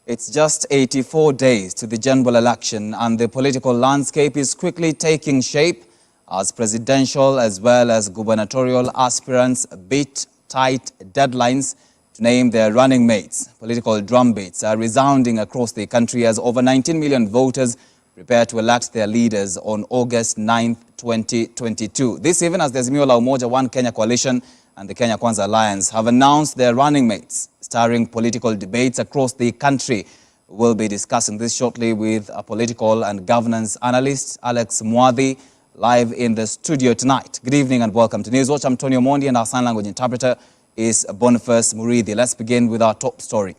It's just 84 days to the general election, and the political landscape is quickly taking shape as presidential as well as gubernatorial aspirants beat tight deadlines to name their running mates. Political drumbeats are resounding across the country as over 19 million voters prepare to elect their leaders on August 9th, 2022. This even as the Azimio la Umoja One Kenya Coalition and the Kenya Kwanza Alliance have announced their running mates, stirring political debates across the country. We'll be discussing this shortly with a political and governance analyst, Alex Mwadhi, live in the studio tonight. Good evening and welcome to News Watch. I'm Tony Omondi and our sign language interpreter is Boniface Murithi. Let's begin with our top story.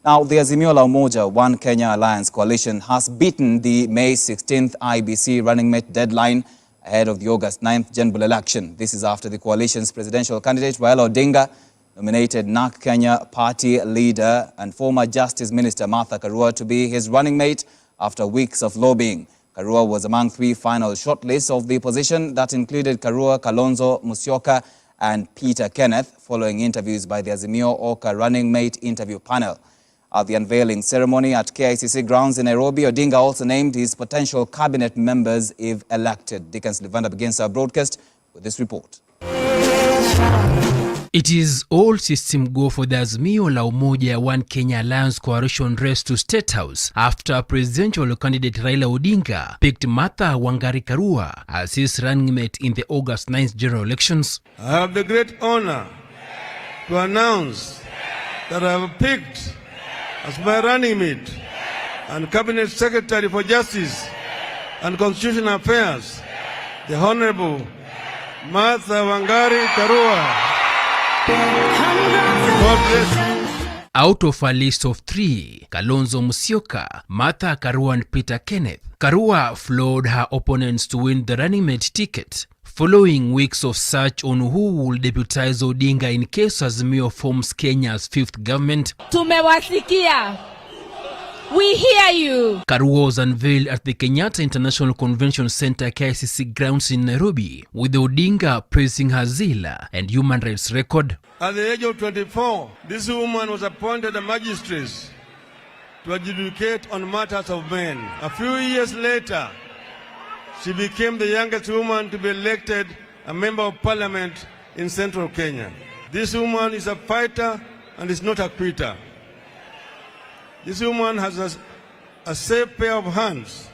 Now, the Azimio la Umoja One Kenya Alliance Coalition has beaten the May 16th IBC running mate deadline ahead of the August 9th general election. This is after the coalition's presidential candidate, Raila Odinga, nominated NARC Kenya party leader and former Justice Minister Martha Karua to be his running mate after weeks of lobbying. Karua was among three final shortlists of the position that included Karua, Kalonzo Musyoka and Peter Kenneth, following interviews by the Azimio Oka running mate interview panel. At the unveiling ceremony at KICC grounds in Nairobi, Odinga also named his potential cabinet members if elected. Dickens Livanda begins our broadcast with this report. It is all system go for the Azimio la Umoja One Kenya Alliance coalition race to State House after presidential candidate Raila Odinga picked Martha Wangari Karua as his running mate in the August 9th general elections. I have the great honor to announce that I have picked as my running mate and Cabinet Secretary for Justice and Constitutional Affairs, the Honorable Martha Wangari Karua. God bless you. Out of a list of three, Kalonzo Musyoka, Martha Karua and Peter Kenneth, Karua floored her opponents to win the running mate ticket. Following weeks of search on who will deputize Odinga in case Azimio forms Kenya's fifth government, Tumewasikia. We hear you. Karua was unveiled at the Kenyatta International Convention Center KICC grounds in Nairobi, with Odinga praising her zeal and human rights record. At the age of 24, this woman was appointed a magistrate to adjudicate on matters of men. A few years later, she became the youngest woman to be elected a member of parliament in central Kenya. This woman is a fighter and is not a quitter. This woman has a safe pair of hands,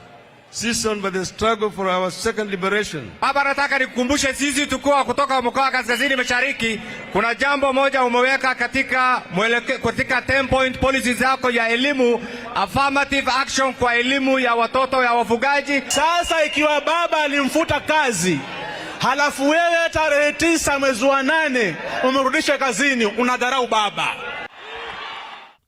seasoned by the struggle for our second liberation. Baba, nataka nikukumbushe sisi tukua kutoka mkoa kaskazini mashariki, kuna jambo moja umeweka katika 10 point policies zako ya elimu, affirmative action kwa elimu ya watoto ya wafugaji. Sasa ikiwa baba alimfuta kazi, halafu wewe tarehe 9 mwezi wa 8 umerudisha kazini, unadharau baba.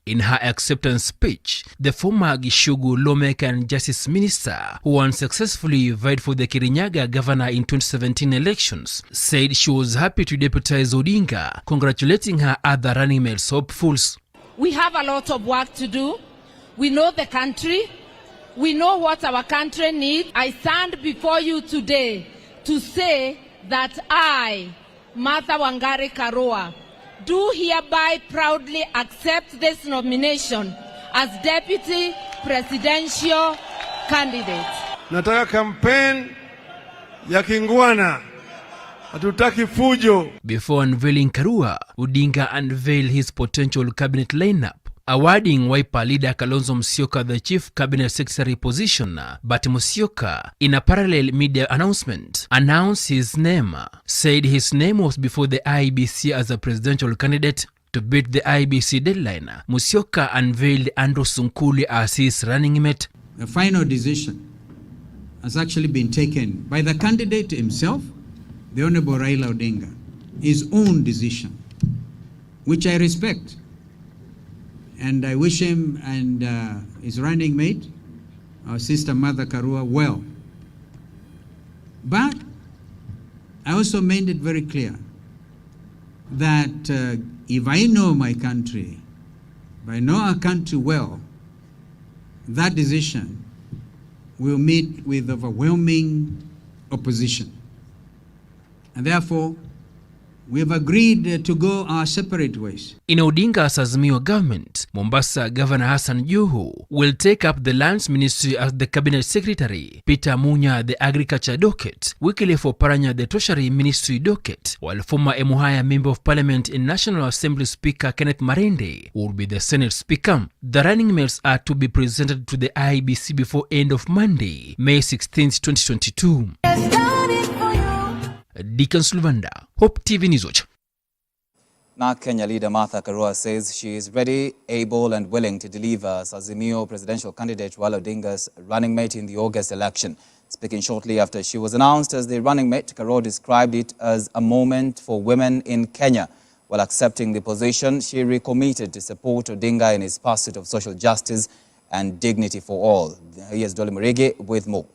In her acceptance speech, the former Gishugu lawmaker and justice minister, who unsuccessfully vied for the Kirinyaga governor in 2017 elections, said she was happy to deputize Odinga, congratulating her other running mates hopefuls. We have a lot of work to do. We know the country. We know what our country needs. I stand before you today to say that I, Martha Wangari Karua, do hereby proudly accept this nomination as deputy presidential candidate. Nataka campaign ya kingwana. Hatutaki fujo. Before unveiling Karua, Odinga unveiled his potential cabinet lineup, awarding Wiper leader Kalonzo Musyoka the chief cabinet secretary position, but Musyoka, in a parallel media announcement, announced his name, said his name was before the IBC as a presidential candidate. To beat the IBC deadline, Musyoka unveiled Andrew Sunkuli as his running mate. The final decision has actually been taken by the candidate himself, the Honorable Raila Odinga, his own decision, which I respect. And I wish him and his running mate, our sister Martha Karua, well. But I also made it very clear that if I know my country, if I know our country well, that decision will meet with overwhelming opposition. And therefore, We have agreed to go our separate ways. In Odinga's Azimio government, Mombasa Governor Hassan Joho will take up the Lands Ministry as the Cabinet Secretary, Peter Munya the Agriculture docket, Wycliffe Oparanya the Treasury Ministry docket, while former Emuhaya Member of Parliament and National Assembly Speaker Kenneth Marende will be the Senate Speaker. The running mates are to be presented to the IEBC before end of Monday, May 16, 2022. Deacon Sluvanda, Hope TV News Watch. Now, Kenya leader Martha Karua says she is ready, able and willing to deliver as Azimio presidential candidate Raila Odinga's running mate in the August election. Speaking shortly after she was announced as the running mate, Karua described it as a moment for women in Kenya. While accepting the position, she recommitted to support Odinga in his pursuit of social justice and dignity for all. Here's Dolly Murigi with more.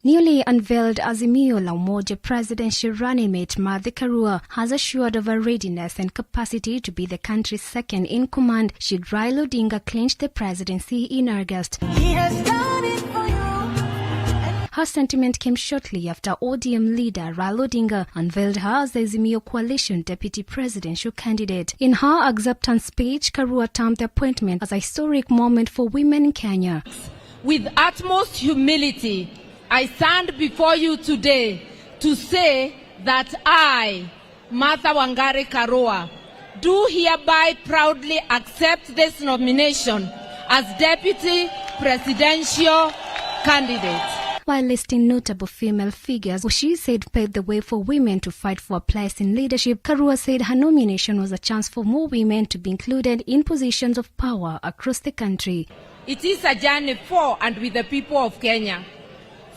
Newly unveiled Azimio la Umoja presidential running mate Martha Karua has assured of her readiness and capacity to be the country's second in command should Raila Odinga clinch the presidency in August. Her sentiment came shortly after ODM leader Raila Odinga unveiled her as the Azimio coalition deputy presidential candidate. In her acceptance speech, Karua termed the appointment as a historic moment for women in Kenya. With utmost humility, I stand before you today to say that I, Martha Wangari Karua, do hereby proudly accept this nomination as Deputy Presidential Candidate. While listing notable female figures who she said paved the way for women to fight for a place in leadership, Karua said her nomination was a chance for more women to be included in positions of power across the country. It is a journey for and with the people of Kenya,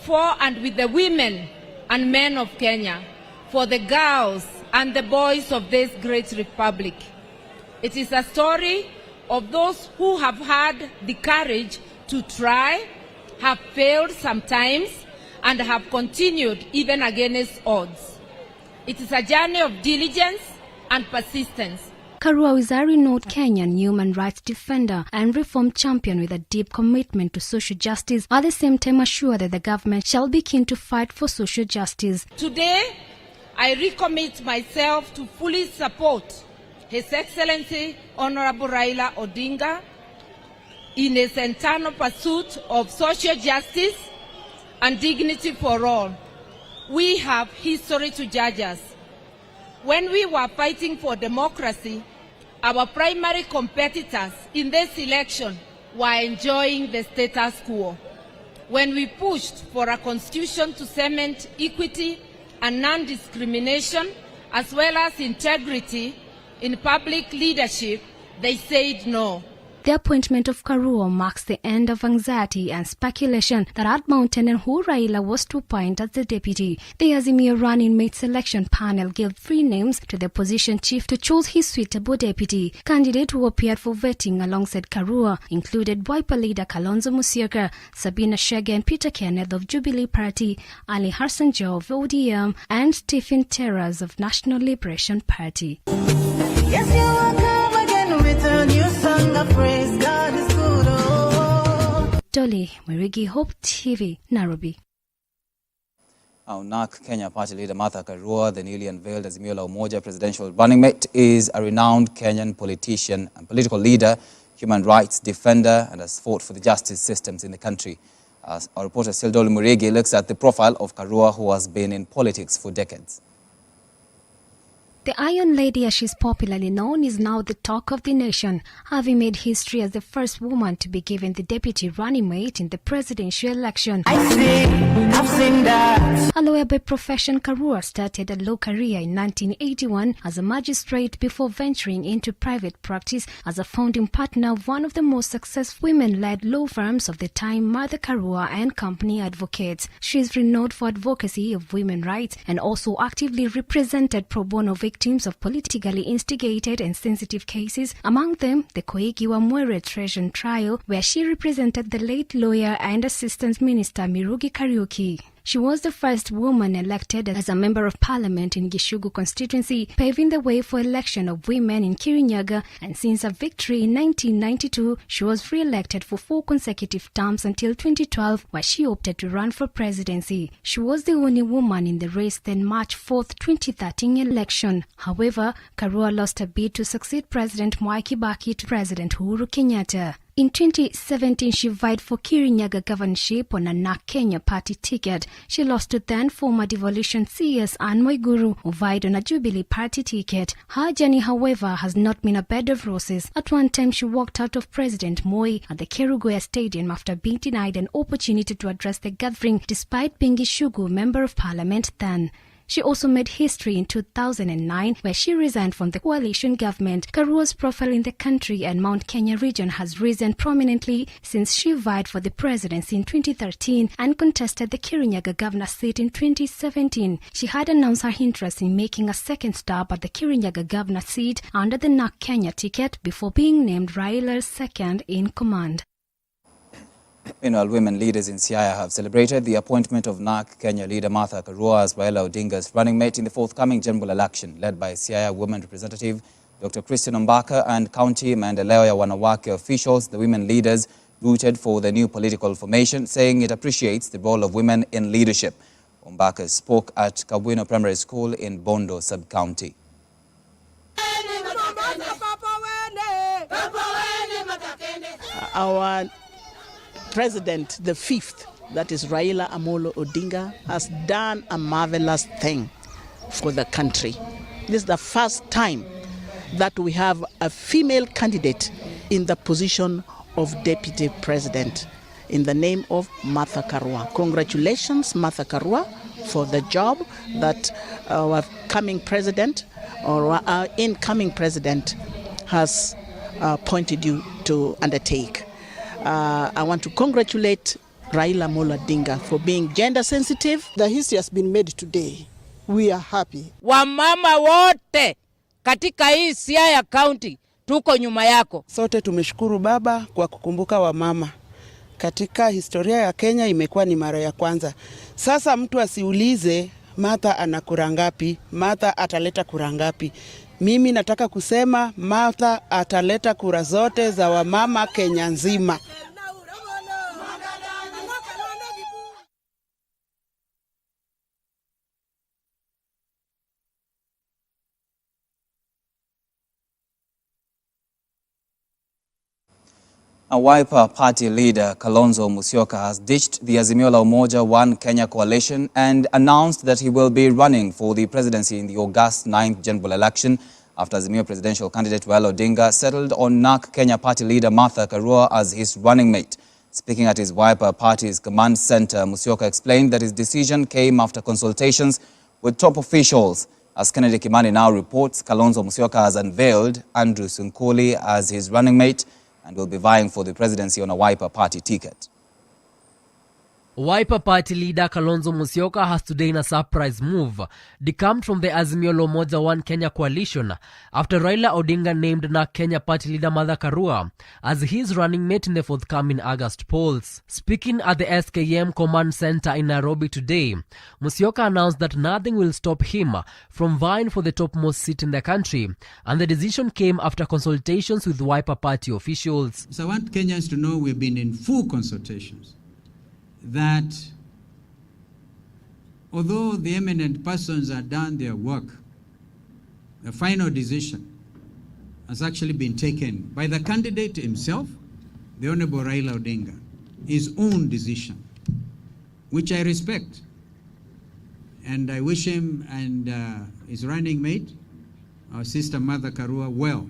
for and with the women and men of Kenya, for the girls and the boys of this great republic. It is a story of those who have had the courage to try, have failed sometimes, and have continued even against odds. It is a journey of diligence and persistence. Karua is a renowned Kenyan human rights defender and reform champion with a deep commitment to social justice, at the same time assured that the government shall be keen to fight for social justice. Today, I recommit myself to fully support His Excellency Honorable Raila Odinga in his internal pursuit of social justice and dignity for all. We have history to judge us. When we were fighting for democracy, our primary competitors in this election were enjoying the status quo. When we pushed for a constitution to cement equity and non-discrimination, as well as integrity in public leadership, they said no. The appointment of Karua marks the end of anxiety and speculation that had mounted and who Raila was to appoint as the deputy. The Azimio running mate selection panel gave 3 names to the opposition chief to choose his suitable deputy. Candidates who appeared for vetting alongside Karua included Wiper leader Kalonzo Musyoka, Sabina Chege and Peter Kenneth of Jubilee Party, Ali Hassan Joho of ODM, and Stephen Terras of National Liberation Party. Yes, you are come again with a new song of praise. God is good. Oh. Dolly Murigi, Hope TV, Nairobi. Now, NARC Kenya Party leader Martha Karua, the newly unveiled Azimio la Umoja presidential running mate, is a renowned Kenyan politician and political leader, human rights defender, and has fought for the justice systems in the country. Our reporter Dolly Murigi looks at the profile of Karua, who has been in politics for decades. The Iron Lady, as she's popularly known, is now the talk of the nation, having made history as the first woman to be given the deputy running mate in the presidential election. I've seen that. A lawyer by profession, Karua started a law career in 1981 as a magistrate before venturing into private practice as a founding partner of one of the most successful women-led law firms of the time, Martha Karua and Company Advocates. She is renowned for advocacy of women's rights and also actively represented pro bono victims of politically instigated and sensitive cases, among them the Koigi Wamwere treason trial, where she represented the late lawyer and Assistant Minister Mirugi Kariuki. She was the first woman elected as a member of parliament in Gishugu constituency, paving the way for election of women in Kirinyaga, and since her victory in 1992, she was re-elected for 4 consecutive terms until 2012, where she opted to run for presidency. She was the only woman in the race then March 4th, 2013 election. However, Karua lost her bid to succeed President Mwai Kibaki to President Uhuru Kenyatta. In 2017, she vied for Kirinyaga governorship on a NARC Kenya party ticket. She lost to then former devolution CS Anne Waiguru, who vied on a Jubilee party ticket. Her journey, however, has not been a bed of roses. At one time, she walked out of President Moi at the Kerugoya Stadium after being denied an opportunity to address the gathering, despite being Gishugu Member of Parliament then. She also made history in 2009, where she resigned from the coalition government. Karua's profile in the country and Mount Kenya region has risen prominently since she vied for the presidency in 2013 and contested the Kirinyaga governor seat in 2017. She had announced her interest in making a second stop at the Kirinyaga governor seat under the NARC Kenya ticket before being named Raila's second in command. Meanwhile, women leaders in Siaya have celebrated the appointment of NARC Kenya leader Martha Karua as Raila Odinga's running mate in the forthcoming general election, led by Siaya Women Representative Dr. Christine Ombaka and County Maendeleo ya Wanawake officials. The women leaders rooted for the new political formation, saying it appreciates the role of women in leadership. Ombaka spoke at Kabwino Primary School in Bondo sub-county. Our President, the 5th, that is Raila Amolo Odinga, has done a marvelous thing for the country. This is the first time that we have a female candidate in the position of Deputy President in the name of Martha Karua. Congratulations, Martha Karua, for the job that our coming president or our incoming president has appointed you to undertake. I want to congratulate Raila Amolo Odinga for being gender sensitive. The history has been made today. We are happy. Wamama wote katika hii Siaya County tuko nyuma yako. Sote tumeshukuru baba kwa kukumbuka wamama. Katika historia ya Kenya imekuwa ni mara ya kwanza. Sasa mtu asiulize Martha ana kura ngapi, Martha ataleta kura ngapi. Mimi nataka kusema Martha ataleta kura zote za wamama Kenya nzima. A Wiper party leader, Kalonzo Musyoka, has ditched the Azimio la Umoja One Kenya coalition and announced that he will be running for the presidency in the August 9th general election after Azimio presidential candidate Raila Odinga settled on NARC Kenya party leader Martha Karua as his running mate. Speaking at his Wiper party's command center, Musyoka explained that his decision came after consultations with top officials. As Kennedy Kimani now reports, Kalonzo Musyoka has unveiled Andrew Sunkuli as his running mate and will be vying for the presidency on a Wiper party ticket. Wiper party leader Kalonzo Musyoka has today in a surprise move decamped from the Azimio la Umoja One Kenya coalition after Raila Odinga named NARC Kenya party leader Martha Karua as his running mate in the forthcoming August polls. Speaking at the SKM command center in Nairobi today, Musyoka announced that nothing will stop him from vying for the topmost seat in the country, and the decision came after consultations with Wiper party officials. So I want Kenyans to know we've been in full consultations. That although the eminent persons have done their work, the final decision has actually been taken by the candidate himself, the Honorable Raila Odinga, his own decision, which I respect. And I wish him and his running mate, our sister Martha Karua, well.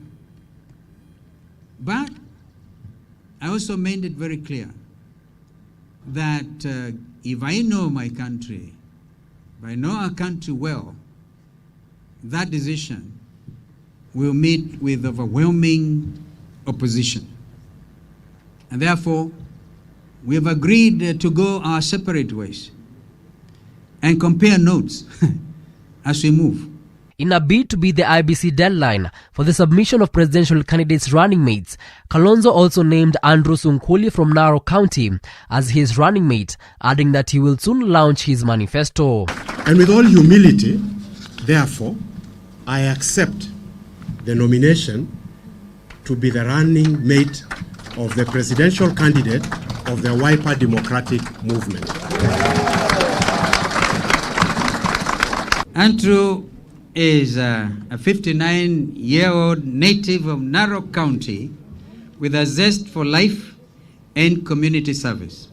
But I also made it very clear that if I know my country, if I know our country well, that decision will meet with overwhelming opposition. And therefore, we have agreed to go our separate ways and compare notes as we move. In a bid to beat the IBC deadline for the submission of presidential candidates' running mates, Kalonzo also named Andrew Sunkuli from Narok County as his running mate, adding that he will soon launch his manifesto. And with all humility, therefore, I accept the nomination to be the running mate of the presidential candidate of the Wiper Democratic Movement. Andrew is a 59-year-old native of Narok County with a zest for life and community service.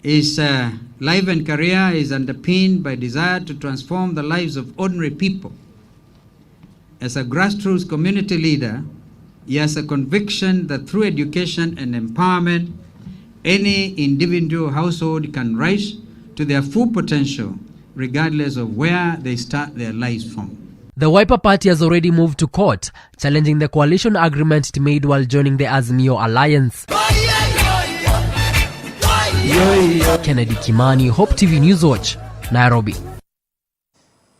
His life and career is underpinned by desire to transform the lives of ordinary people. As a grassroots community leader, he has a conviction that through education and empowerment, any individual household can rise to their full potential regardless of where they start their lives from. The Wiper Party has already moved to court, challenging the coalition agreement it made while joining the Azimio alliance. Kennedy Kimani, Hope TV Newswatch, Nairobi.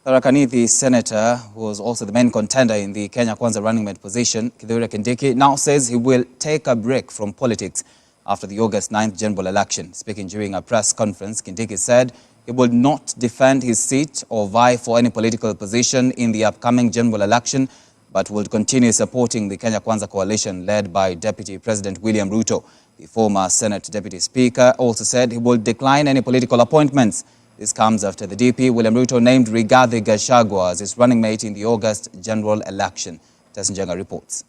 Tharaka Nithi Senator, who was also the main contender in the Kenya Kwanza running mate position, Kithure Kindiki, now says he will take a break from politics after the August 9th general election. Speaking during a press conference, Kindiki said he will not defend his seat or vie for any political position in the upcoming general election, but will continue supporting the Kenya Kwanza coalition led by Deputy President William Ruto. The former Senate Deputy Speaker also said he will decline any political appointments. This comes after the DP, William Ruto, named Rigathi Gachagua as his running mate in the August general election. Tessin Jenga reports.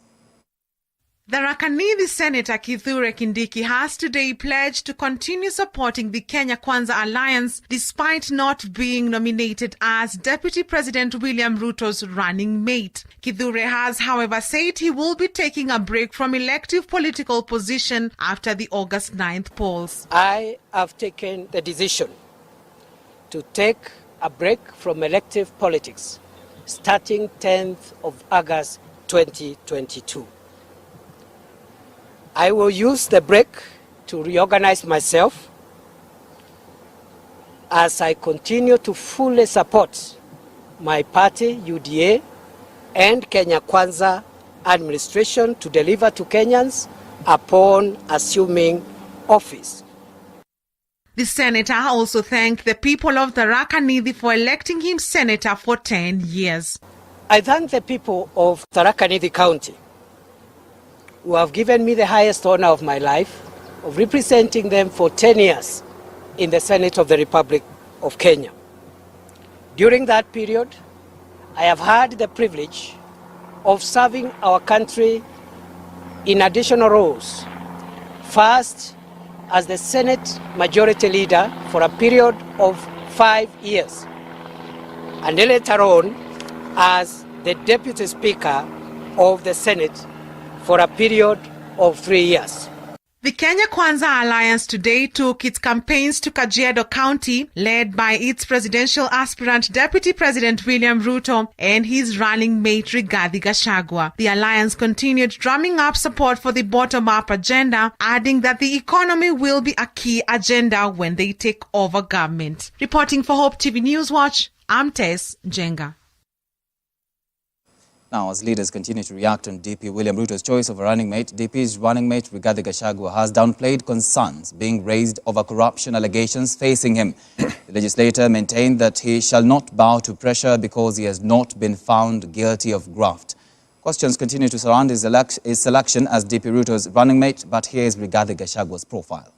Tharaka Nithi Senator Kithure Kindiki has today pledged to continue supporting the Kenya Kwanza alliance despite not being nominated as Deputy President William Ruto's running mate. Kithure has, however, said he will be taking a break from elective political position after the August 9th polls. I have taken the decision to take a break from elective politics starting 10th of August 2022. I will use the break to reorganize myself as I continue to fully support my party, UDA, and Kenya Kwanza administration to deliver to Kenyans upon assuming office. The senator also thanked the people of Tharaka Nithi for electing him senator for 10 years. I thank the people of Tharaka Nithi County who have given me the highest honor of my life of representing them for 10 years in the Senate of the Republic of Kenya. During that period, I have had the privilege of serving our country in additional roles. First, as the Senate Majority Leader for a period of 5 years, and later on as the Deputy Speaker of the Senate for a period of 3 years. The Kenya Kwanza Alliance today took its campaigns to Kajiado County, led by its presidential aspirant Deputy President William Ruto and his running mate Rigathi Gachagua. The alliance continued drumming up support for the bottom-up agenda, adding that the economy will be a key agenda when they take over government. Reporting for Hope TV Newswatch, I'm Tess Jenga. Now, as leaders continue to react on DP William Ruto's choice of a running mate, DP's running mate Rigathi Gachagua has downplayed concerns being raised over corruption allegations facing him. The legislator maintained that he shall not bow to pressure because he has not been found guilty of graft. Questions continue to surround his selection as DP Ruto's running mate, but here is Rigathi Gachagua's profile.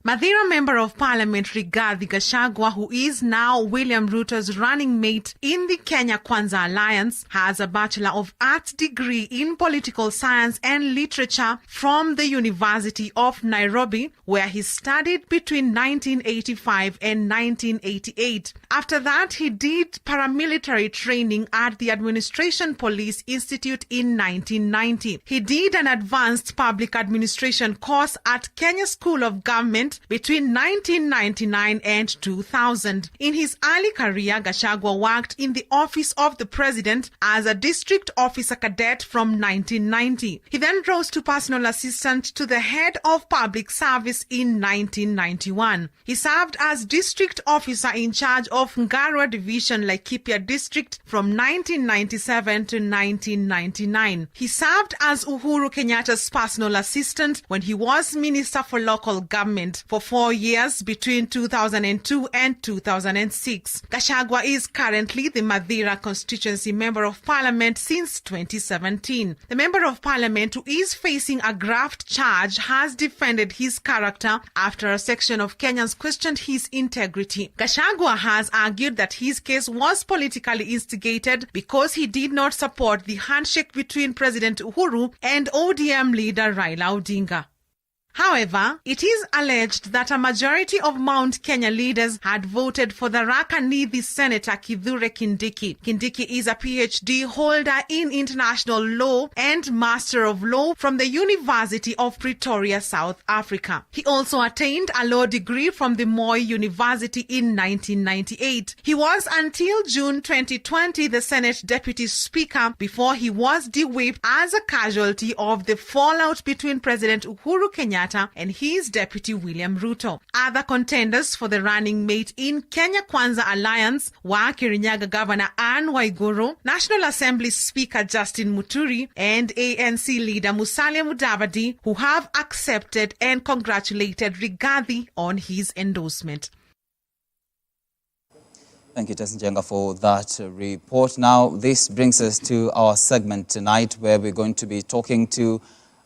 Mathira Member of Parliament Rigathi Gachagua, who is now William Ruto's running mate in the Kenya Kwanza Alliance, has a Bachelor of Arts degree in Political Science and Literature from the University of Nairobi, where he studied between 1985 and 1988. After that, he did paramilitary training at the Administration Police Institute in 1990. He did an advanced public administration course at Kenya School of Government government between 1999 and 2000. In his early career, Gachagua worked in the office of the president as a district officer cadet from 1990. He then rose to personal assistant to the head of public service in 1991. He served as district officer in charge of Ngarwa Division, Laikipia District from 1997 to 1999. He served as Uhuru Kenyatta's personal assistant when he was Minister for Local Government for 4 years between 2002 and 2006. Gachagua is currently the Madeira Constituency Member of Parliament since 2017. The Member of Parliament, who is facing a graft charge, has defended his character after a section of Kenyans questioned his integrity. Gachagua has argued that his case was politically instigated because he did not support the handshake between President Uhuru and ODM leader Raila Odinga. However, it is alleged that a majority of Mount Kenya leaders had voted for the Tharaka Nithi Senator Kithure Kindiki. Kindiki is a PhD holder in international law and Master of Law from the University of Pretoria, South Africa. He also attained a law degree from the Moi University in 1998. He was until June 2020 the Senate Deputy Speaker before he was de-whipped as a casualty of the fallout between President Uhuru Kenyatta and his deputy William Ruto. Other contenders for the running mate in Kenya Kwanza Alliance were Kirinyaga Governor Anne Waiguru, National Assembly Speaker Justin Muturi, and ANC leader Musalia Mudavadi, who have accepted and congratulated Rigathi on his endorsement. Thank you, Tessin Jenga, for that report. Now, this brings us to our segment tonight, where we're going to be talking to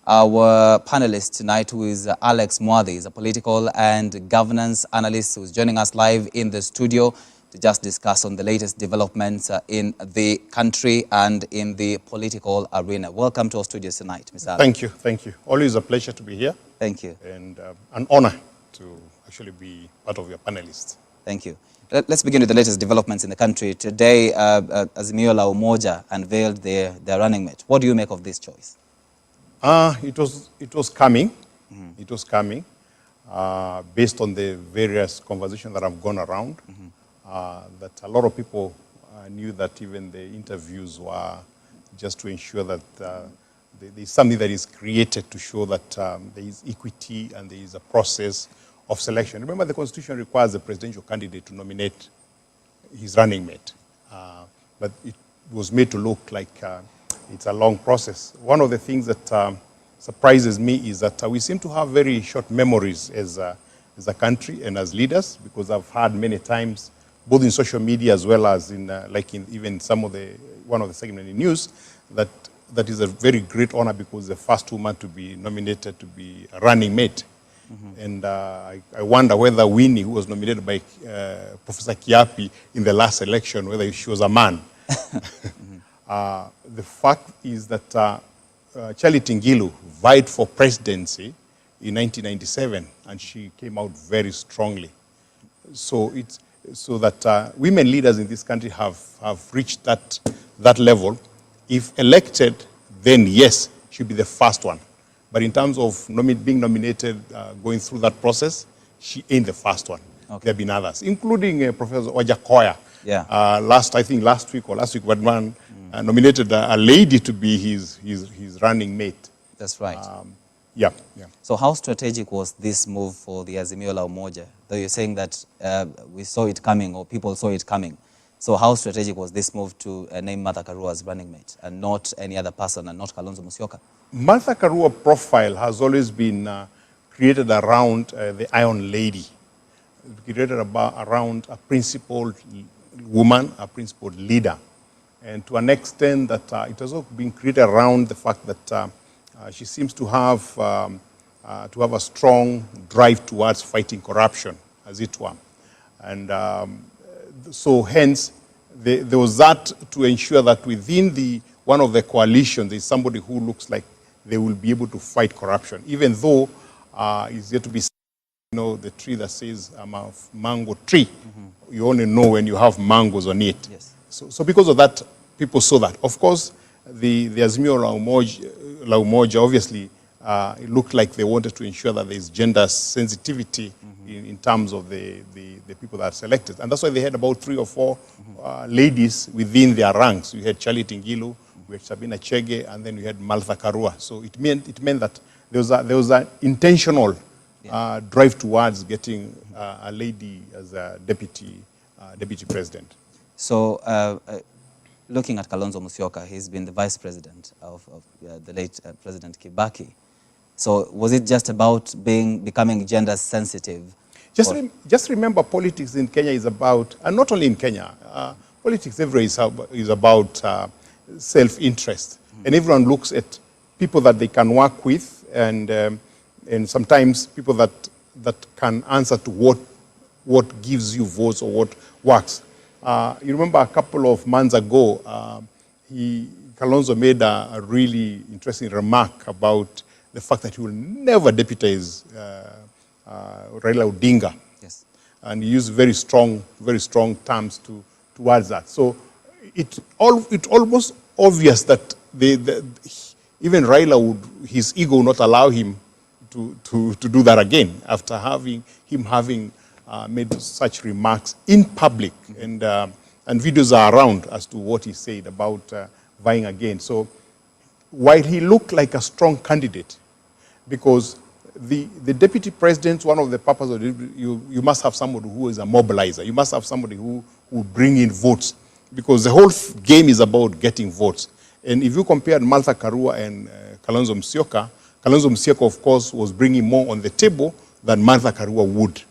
our panelist tonight, who is Alex Mwadhi. He's a political and governance analyst who's joining us live in the studio to just discuss on the latest developments in the country and in the political arena. Welcome to our studios tonight, Mr. Alex. Thank you, thank you. Always a pleasure to be here. Thank you. And an honor to actually be part of your panelists. Thank you. Let's begin with the latest developments in the country. Today, Azimio la Umoja unveiled their running mate. What do you make of this choice? It was coming. It was coming based on the various conversations that have gone around. That a lot of people knew that even the interviews were just to ensure that there is something that is created to show that there is equity and there is a process of selection. Remember, the Constitution requires the presidential candidate to nominate his running mate. But it was made to look like it's a long process. One of the things that surprises me is that we seem to have very short memories as a country and as leaders, because I've heard many times, both in social media as well as in even some of one of the segments in news, that is a very great honor because the first woman to be nominated to be a running mate. And I wonder whether Winnie, who was nominated by Professor Kiapi in the last election, whether she was a man. The fact is that Charlie Tingilu vied for presidency in 1997, and she came out very strongly. So that women leaders in this country have reached that level. If elected, then yes, she'll be the first one. But in terms of being nominated, going through that process, she ain't the first one. Okay. There have been others, including Professor Wajakoya. Yeah. Last week, but man nominated a lady to be his running mate. That's right. Yeah. So how strategic was this move for the Azimio la Umoja? Though you're saying that we saw it coming, or people saw it coming. So how strategic was this move to name Martha Karua as running mate and not any other person, and not Kalonzo Musyoka? Martha Karua profile has always been created around the Iron Lady, created around a principled woman, a principled leader. And to an extent that it has also been created around the fact that she seems to have a strong drive towards fighting corruption, as it were. And so hence, there was that to ensure that within one of the coalition, there is somebody who looks like they will be able to fight corruption, even though it's yet to be, the tree that says I'm a mango tree. You only know when you have mangoes on it. Yes. So because of that, people saw that. Of course, the Azimio la Umoja obviously it looked like they wanted to ensure that there's gender sensitivity in terms of the people that are selected. And that's why they had about 3 or 4 ladies within their ranks. We had Charlie Tingilu, we had Sabina Chege, and then we had Martha Karua. So it meant that there was an intentional drive towards getting a lady as a deputy president. So looking at Kalonzo Musyoka, he's been the vice president of the late President Kibaki. So was it just about becoming gender sensitive? Just remember, politics in Kenya is about, and not only in Kenya, politics everywhere is about self-interest. And everyone looks at people that they can work with, and sometimes people that can answer to what gives you votes or what works. You remember a couple of months ago, Kalonzo made a really interesting remark about the fact that he will never deputize Raila Odinga. Yes. And he used very strong terms towards that. So it's almost obvious that even Raila his ego would not allow him to do that again after having made such remarks in public, and videos are around as to what he said about vying again. So while he looked like a strong candidate, because the deputy president, one of the purposes of you must have somebody who is a mobilizer. You must have somebody who will bring in votes, because the whole game is about getting votes. And if you compare Martha Karua and Kalonzo Musyoka, of course, was bringing more on the table than Martha Karua would.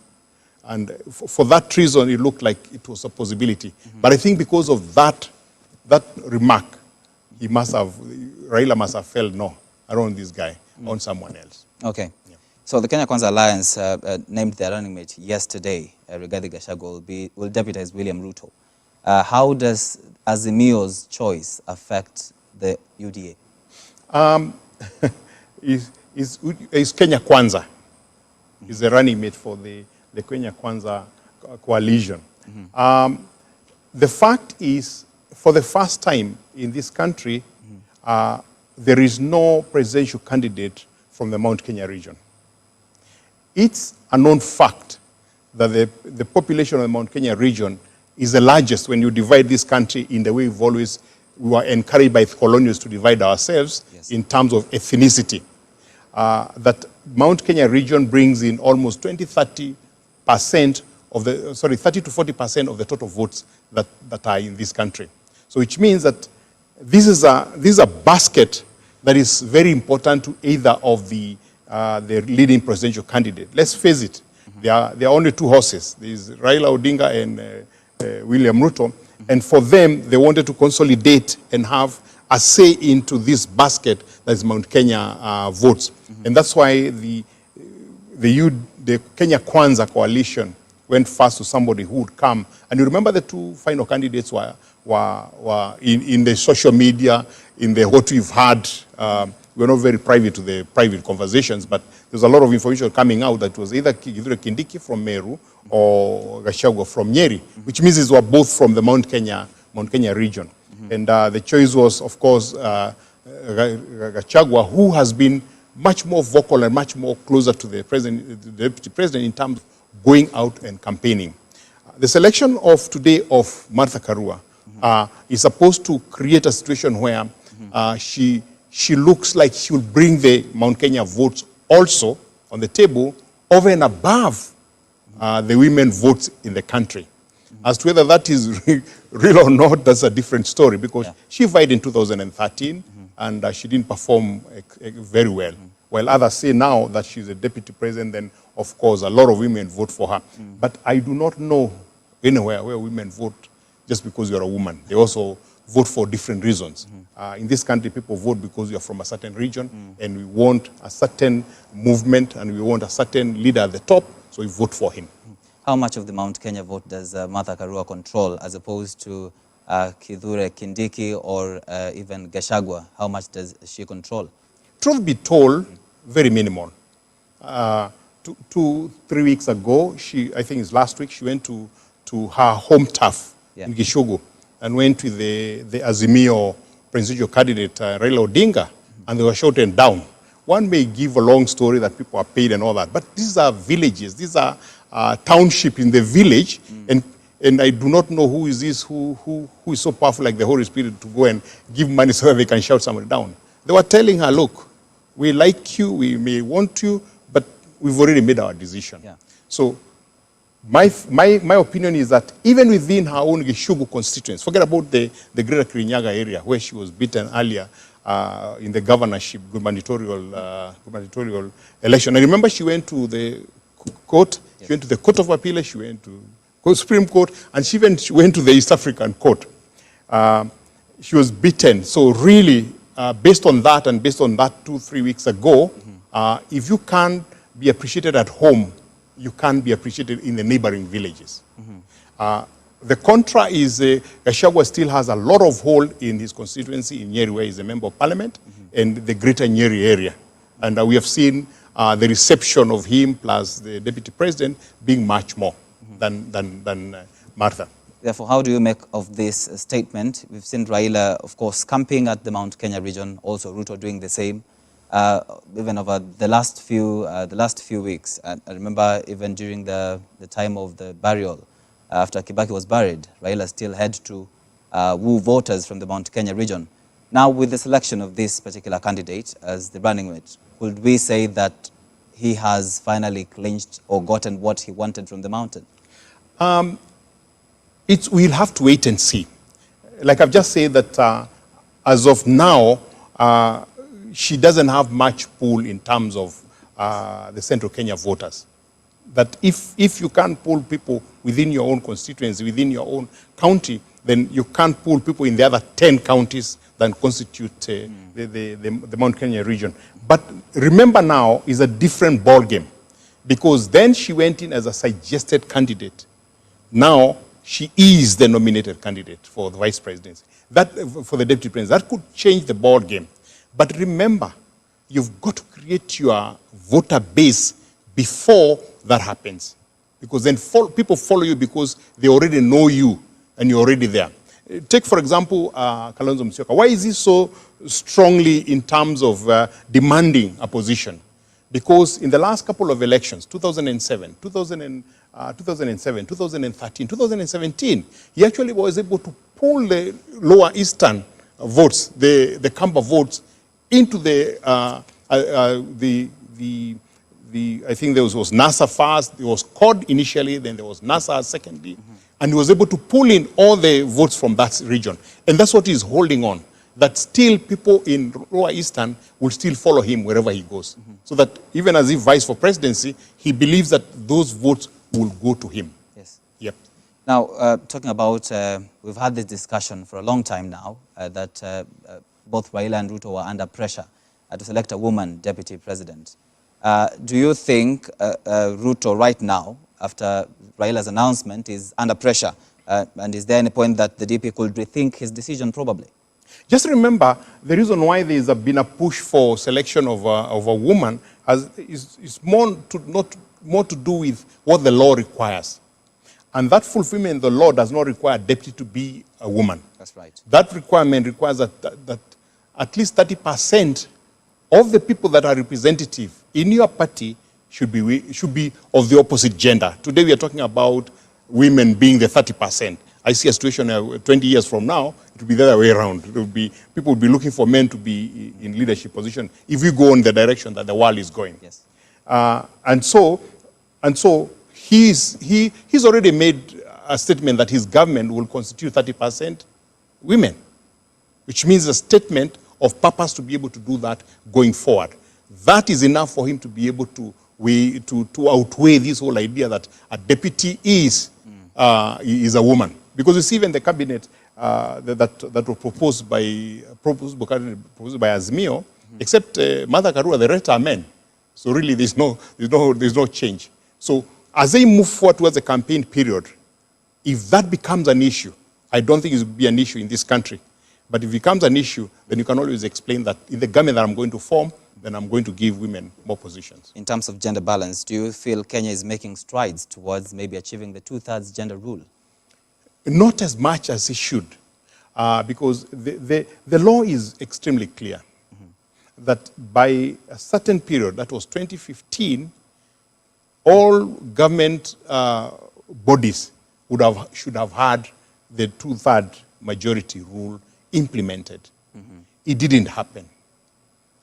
And for that reason, it looked like it was a possibility. But I think because of that remark, Raila must have felt, no, I don't want this guy, I want someone else. Okay. Yeah. So the Kenya Kwanza Alliance named their running mate yesterday, Rigathi Gachagua will deputize William Ruto. How does Azimio's choice affect the UDA? Is Kenya Kwanza. Is the running mate for the Kenya Kwanza coalition. The fact is, for the first time in this country, there is no presidential candidate from the Mount Kenya region. It's a known fact that the population of the Mount Kenya region is the largest when you divide this country in the way we were encouraged by colonials to divide ourselves in terms of ethnicity. That Mount Kenya region brings in almost 30 to 40% of the total votes that are in this country. So which means that this is a basket that is very important to either of the leading presidential candidate. Let's face it, there are only 2 horses. There's Raila Odinga and William Ruto. And for them, they wanted to consolidate and have a say into this basket that is Mount Kenya votes. And that's why the Kenya Kwanza coalition went first to somebody who would come. And you remember the 2 final candidates were in the social media, in what we've heard. We're not very private to the private conversations, but there's a lot of information coming out that was either Kindiki from Meru or Gachagua from Nyeri, which means these were both from the Mount Kenya region. And the choice was, of course, Gachagua, who has been much more vocal and much more closer to the deputy president in terms of going out and campaigning. The selection of today of Martha Karua is supposed to create a situation where she looks like she will bring the Mount Kenya votes also on the table over and above the women votes in the country. As to whether that is real or not, that's a different story, because she vied in 2013 and she didn't perform very well. While others say now that she's a deputy president, then of course a lot of women vote for her. But I do not know anywhere where women vote just because you're a woman. They also vote for different reasons. In this country, people vote because you're from a certain region, and we want a certain movement, and we want a certain leader at the top, so we vote for him. How much of the Mount Kenya vote does Martha Karua control, as opposed to Kithure Kindiki or even Gachagua? How much does she control? Truth be told, very minimal. 2-3 weeks ago, I think it's last week, she went to her home turf in Gishugu and went with the Azimio presidential candidate Raila Odinga, and they were shouted down. one may give a long story that people are paid and all that, but these are villages, these are township in the village, and I do not know who is this, who is so powerful like the Holy Spirit to go and give money so that they can shout somebody down. They were telling her, look, we like you, we may want you, but we've already made our decision. Yeah. So my opinion is that even within her own Gishugu constituents, forget about the greater Kirinyaga area where she was beaten earlier in the governorship gubernatorial election. I remember she went to the court, yes. She went to the Court of Appeal, she went to Supreme Court, and she went to the East African Court. She was beaten. So really, based on that and based on that 2-3 weeks ago, if you can't be appreciated at home, you can't be appreciated in the neighboring villages. The contra is Gachagua still has a lot of hold in his constituency in Nyeri, where he's a member of parliament, and the greater Nyeri area. And we have seen the reception of him plus the deputy president being much more than Martha. Therefore, how do you make of this statement? We've seen Raila, of course, camping at the Mount Kenya region, also Ruto doing the same. Even over the last few weeks. And I remember even during the time of the burial, after Kibaki was buried, Raila still had to woo voters from the Mount Kenya region. Now, with the selection of this particular candidate as the running mate, would we say that he has finally clinched or gotten what he wanted from the mountain? We'll have to wait and see. Like I've just said that as of now, she doesn't have much pull in terms of the Central Kenya voters. That if you can't pull people within your own constituency, within your own county, then you can't pull people in the other 10 counties that constitute the Mount Kenya region. But remember now is a different ball game, because then she went in as a suggested candidate. Now she is the nominated candidate for the vice presidency, for the deputy president. That could change the ball game. But remember, you've got to create your voter base before that happens. Because then people follow you because they already know you and you're already there. Take, for example, Kalonzo Musyoka. Why is he so strongly in terms of demanding a position? Because in the last couple of elections, 2007, 2013, 2017, he actually was able to pull the lower eastern votes, the Kamba votes, into I think there was NASA first, there was COD initially, then there was NASA secondly, and he was able to pull in all the votes from that region. And that's what he's holding on, that still people in Lower Eastern will still follow him wherever he goes. So that even as he vies for presidency, he believes that those votes will go to him. Yes. Yep. Now, talking about, we've had this discussion for a long time now, that both Raila and Ruto were under pressure to select a woman deputy president. Do you think Ruto right now, after Raila's announcement, is under pressure? And is there any point that the DP could rethink his decision probably? Just remember, the reason why there's been a push for selection of a woman is more to do with what the law requires. And that fulfillment in the law does not require a deputy to be a woman. That's right. That requirement requires that at least 30% of the people that are representative in your party should be of the opposite gender. Today we are talking about women being the 30%. I see a situation 20 years from now, it will be the other way around. People will be looking for men to be in leadership position if we go in the direction that the world is going. Yes. And so he's already made a statement that his government will constitute 30% women, which means a statement of purpose to be able to do that going forward. That is enough for him to be able to outweigh this whole idea that a deputy is a woman. Because you see even the cabinet that was proposed by Azimio, except Martha Karua, the rest are men. So really there's no change. So as they move forward towards the campaign period, if that becomes an issue, I don't think it will be an issue in this country. But if it becomes an issue, then you can always explain that in the government that I'm going to form, then I'm going to give women more positions. In terms of gender balance, do you feel Kenya is making strides towards maybe achieving the 2/3 gender rule? Not as much as it should, because the law is extremely clear. that by a certain period, that was 2015, all government bodies should have had the 2/3 majority rule implemented. It didn't happen.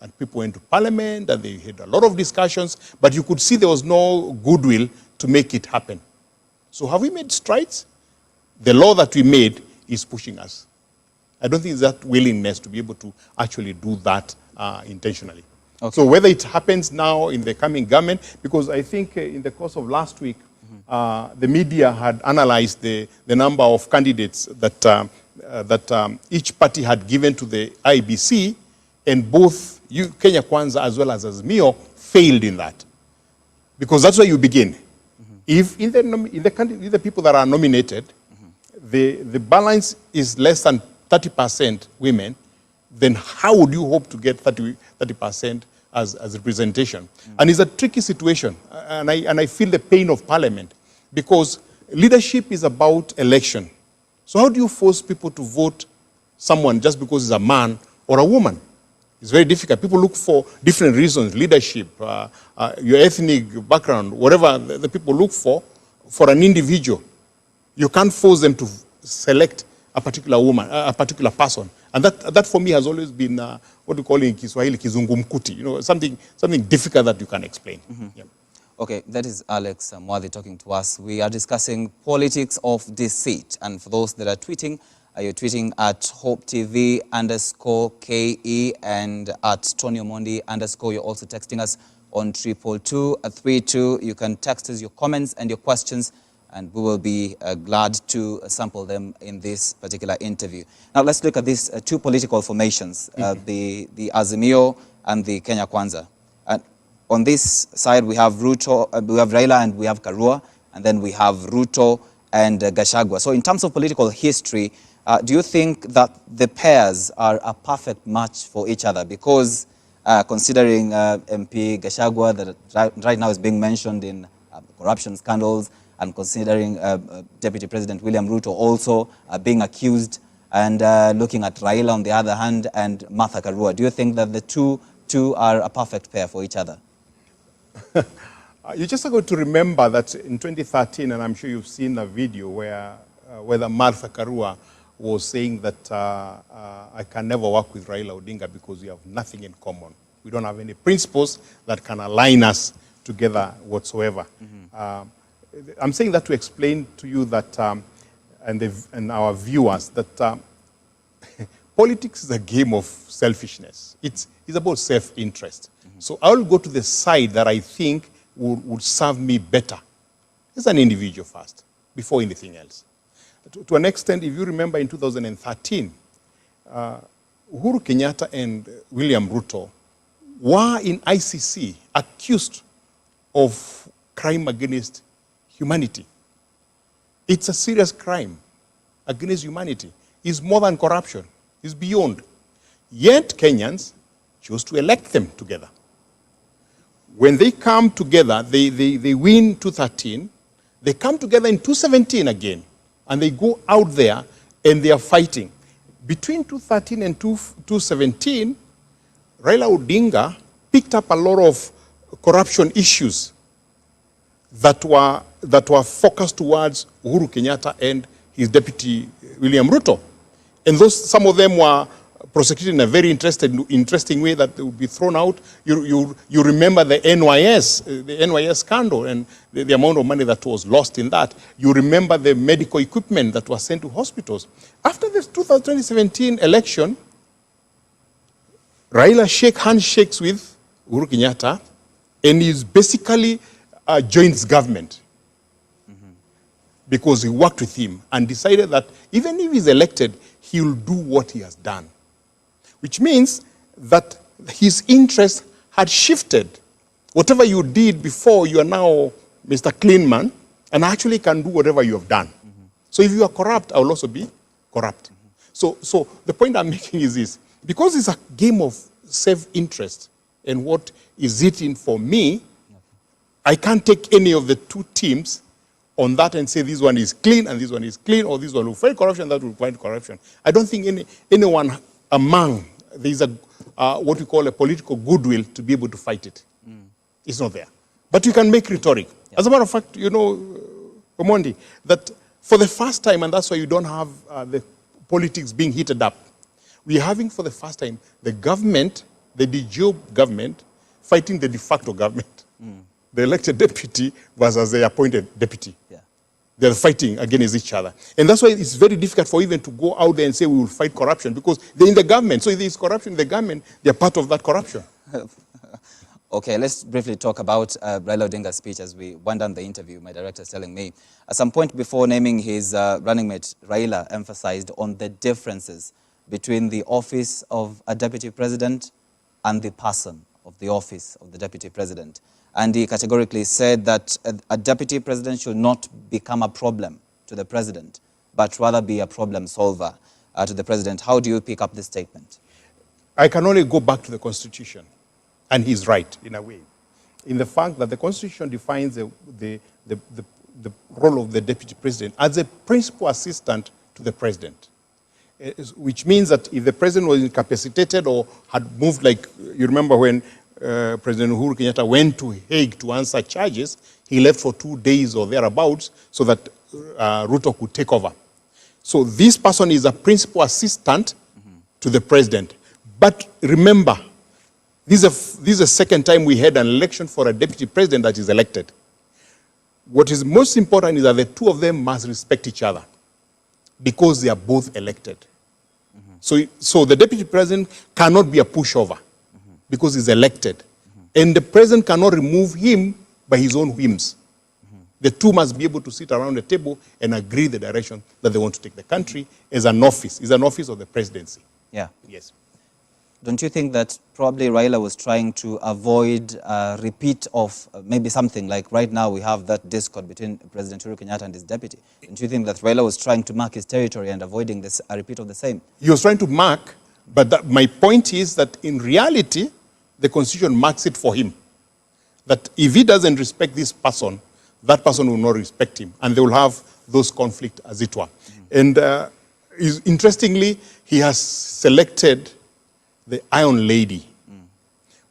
And people went to parliament and they had a lot of discussions, but you could see there was no goodwill to make it happen. So have we made strides? The law that we made is pushing us. I don't think it's that willingness to be able to actually do that intentionally. Okay. So whether it happens now in the coming government, because I think in the course of last week, the media had analyzed the number of candidates that each party had given to the IBC, and both Kenya Kwanza as well as Azimio failed in that. Because that's where you begin. If in the people that are nominated, the balance is less than 30% women, then how would you hope to get 30% as representation? And it's a tricky situation, and I feel the pain of parliament, because leadership is about election. So how do you force people to vote someone just because he's a man or a woman? It's very difficult. People look for different reasons, leadership, your ethnic background, whatever the people look for an individual. You can't force them to select a particular woman, a particular person. And that for me has always been what we call in Kiswahili, kizungumkuti, something difficult that you can explain. Yeah. Okay, that is Alex Mwadhi talking to us. We are discussing politics of deceit. And for those that are tweeting, you're tweeting at HopeTV_KE and at Tony Omondi _. You're also texting us on 22232. You can text us your comments and your questions, and we will be glad to sample them in this particular interview. Now let's look at these two political formations, the Azimio and the Kenya Kwanza. On this side we have Ruto, we have Raila and we have Karua, and then we have Ruto and Gachagua. So in terms of political history, do you think that the pairs are a perfect match for each other? Because considering MP Gachagua that right now is being mentioned in corruption scandals, and considering Deputy President William Ruto also being accused, and looking at Raila on the other hand and Martha Karua, do you think that the two are a perfect pair for each other? You just are going to remember that in 2013, and I'm sure you've seen a video where Martha Karua was saying that I can never work with Raila Odinga because we have nothing in common. We don't have any principles that can align us together whatsoever. I'm saying that to explain to you that, and our viewers, that politics is a game of selfishness. It's about self-interest. So I'll go to the side that I think would serve me better as an individual first, before anything else. To an extent, if you remember in 2013, Uhuru Kenyatta and William Ruto were in ICC accused of crime against humanity. It's a serious crime against humanity. It's more than corruption. It's beyond. Yet Kenyans chose to elect them together. When they come together, they win 2013, they come together in 2017 again, and they go out there and they are fighting. Between 2013 and 2017, Raila Odinga picked up a lot of corruption issues that were focused towards Uhuru Kenyatta and his deputy William Ruto. And some of them were prosecuted in a very interesting way that they would be thrown out. You remember the NYS scandal and the amount of money that was lost in that. You remember the medical equipment that was sent to hospitals. After this 2017 election, Raila handshakes with Uhuru Kenyatta and is basically joins government because he worked with him and decided that even if he's elected, he will do what he has done. Which means that his interest had shifted. Whatever you did before, you are now Mr. Clean Man, and actually can do whatever you have done. So if you are corrupt, I will also be corrupt. So the point I'm making is this. Because it's a game of self-interest, and what is it in for me, I can't take any of the two teams on that and say this one is clean and this one is clean, or this one will fight corruption, that will fight corruption. I don't think anyone among there's a, what we call a political goodwill to be able to fight it. It's not there. But you can make rhetoric. As a matter of fact, you know, Omondi, that for the first time, and that's why you don't have the politics being heated up, we're having for the first time the government, the de jure government, fighting the de facto government. The elected deputy versus the appointed deputy. They're fighting against each other. And that's why it's very difficult for even to go out there and say we will fight corruption, because they're in the government. So if there's corruption in the government, they're part of that corruption. Okay, let's briefly talk about Raila Odinga's speech as we went down the interview. My director is telling me. At some point before naming his running mate, Raila emphasized on the differences between the office of a deputy president and the person of the office of the deputy president. And he categorically said that a deputy president should not become a problem to the president, but rather be a problem solver to the president. How do you pick up this statement? I can only go back to the Constitution, and he's right in a way, in the fact that the Constitution defines the role of the deputy president as a principal assistant to the president, which means that if the president was incapacitated or had moved, like you remember when President Uhuru Kenyatta went to Hague to answer charges, he left for 2 days or thereabouts so that Ruto could take over. So this person is a principal assistant to the president. But remember, this is the second time we had an election for a deputy president that is elected. What is most important is that the two of them must respect each other because they are both elected. So the deputy president cannot be a pushover because he's elected. And the president cannot remove him by his own whims. The two must be able to sit around the table and agree the direction that they want to take the country as an office. It's an office of the presidency. Yeah. Yes. Don't you think that probably Raila was trying to avoid a repeat of maybe something like right now we have that discord between President Uhuru Kenyatta and his deputy? Don't you think that Raila was trying to mark his territory and avoiding this, a repeat of the same? He was trying to mark, but my point is that in reality, the Constitution marks it for him. That if he doesn't respect this person, that person will not respect him, and they will have those conflicts as it were. And interestingly, he has selected the Iron Lady.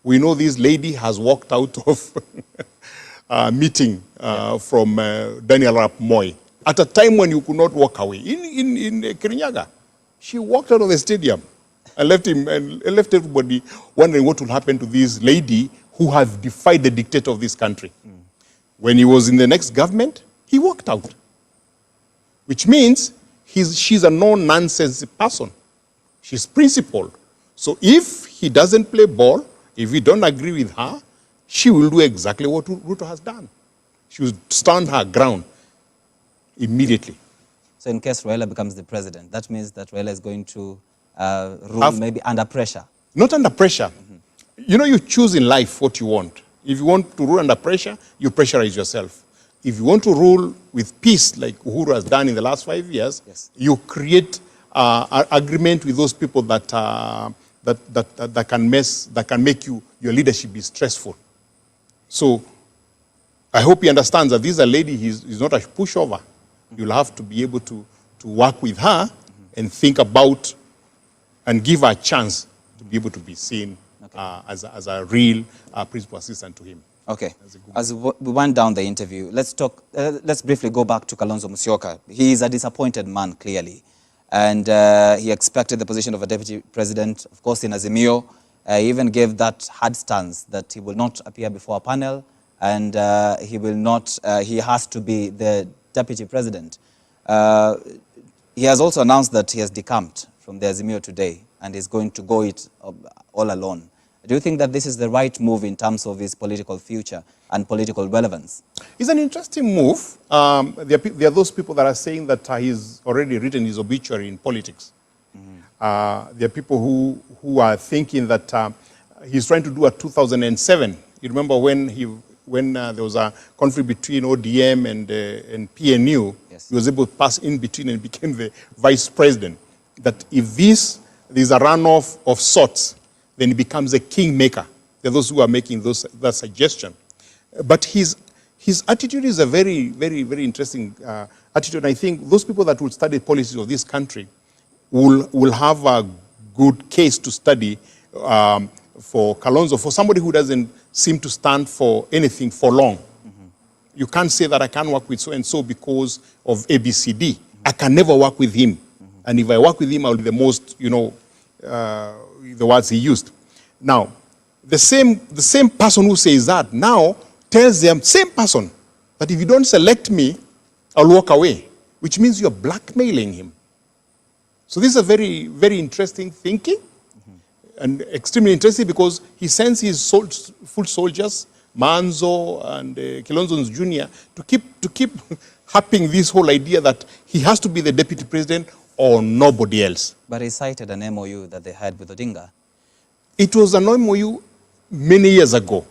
We know this lady has walked out of a meeting from Daniel Arap Moi at a time when you could not walk away. In Kirinyaga, she walked out of the stadium and left him and left everybody wondering what will happen to this lady who has defied the dictator of this country. When he was in the next government, he walked out, which means she's a no-nonsense person. She's principled. So if he doesn't play ball, if we don't agree with her, she will do exactly what Ruto has done. She will stand her ground immediately. So in case Raila becomes the president, that means that Raila is going to rule maybe under pressure? Not under pressure. You know, you choose in life what you want. If you want to rule under pressure, you pressurize yourself. If you want to rule with peace, like Uhuru has done in the last 5 years, you create agreement with those people that can make your leadership be stressful. So I hope he understands that this is a lady, he's not a pushover. You'll have to be able to work with her and think about and give her a chance to be able to be seen as a real principal assistant to him. Okay. As we went down the interview, let's briefly go back to Kalonzo Musyoka. He is a disappointed man, clearly. And he expected the position of a deputy president, of course, in Azimio. He even gave that hard stance that he will not appear before a panel and he has to be the deputy president. He has also announced that he has decamped from the Azimio today and is going to go it all alone. Do you think that this is the right move in terms of his political future and political relevance? It's an interesting move. There are those people that are saying that he's already written his obituary in politics. There are people who are thinking that he's trying to do a 2007. You remember when there was a conflict between ODM and PNU, he was able to pass in between and became the vice president. That if there's a runoff of sorts, then he becomes a kingmaker. There are those who are making that suggestion. But his attitude is a very, very, very interesting attitude. I think those people that will study policies of this country will have a good case to study for Kalonzo, for somebody who doesn't seem to stand for anything for long. You can't say that I can't work with so-and-so because of ABCD. I can never work with him. And if I work with him, I'll be the most, the words he used. Now, the same person who says that now tells them, same person, that if you don't select me, I'll walk away, which means you're blackmailing him. So this is a very, very interesting thinking, and extremely interesting because he sends his foot soldiers, Manzo and Kilonzo Jr., to keep harping this whole idea that he has to be the deputy president or nobody else. But he cited an MOU that they had with Odinga. It was an MOU many years ago.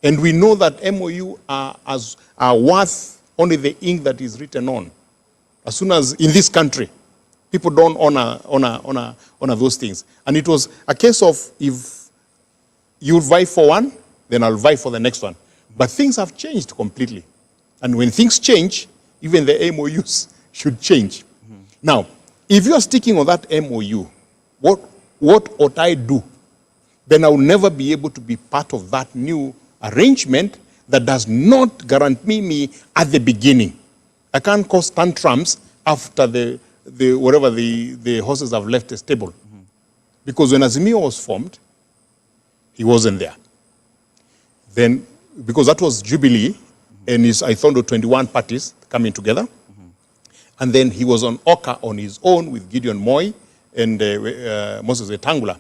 And we know that MOU are worth only the ink that is written on. As soon as in this country, people don't honor those things. And it was a case of if you vie for one, then I'll vie for the next one. But things have changed completely. And when things change, even the MOUs should change. Now, if you're sticking on that MOU, what ought I do? Then I will never be able to be part of that new arrangement that does not guarantee me at the beginning. I can't cause tantrums after whatever the horses have left the stable. Because when Azimio was formed, he wasn't there. Then, because that was Jubilee, and I thought of 21 parties coming together. And then he was on Oka on his own with Gideon Moi and Moses Wetangula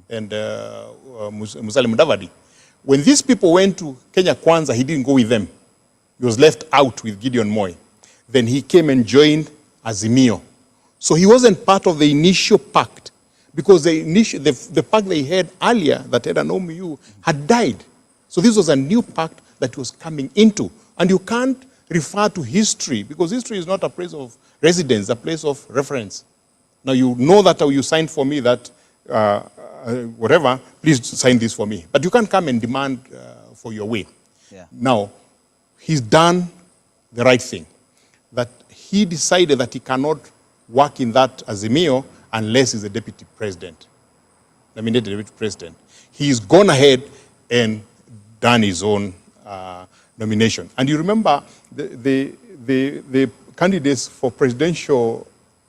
and Musalia Mudavadi. When these people went to Kenya Kwanza, he didn't go with them. He was left out with Gideon Moi. Then he came and joined Azimio. So he wasn't part of the initial pact because the pact they had earlier that had an MOU had died. So this was a new pact that he was coming into. And you can't refer to history because history is not a place of residence, a place of reference. Now you know that you signed for me that whatever, please sign this for me. But you can't come and demand for your way. Yeah. Now, he's done the right thing. That he decided that he cannot work in that Azimio unless he's a deputy president. Nominated deputy president. He's gone ahead and done his own nomination. And you remember the candidates for presidential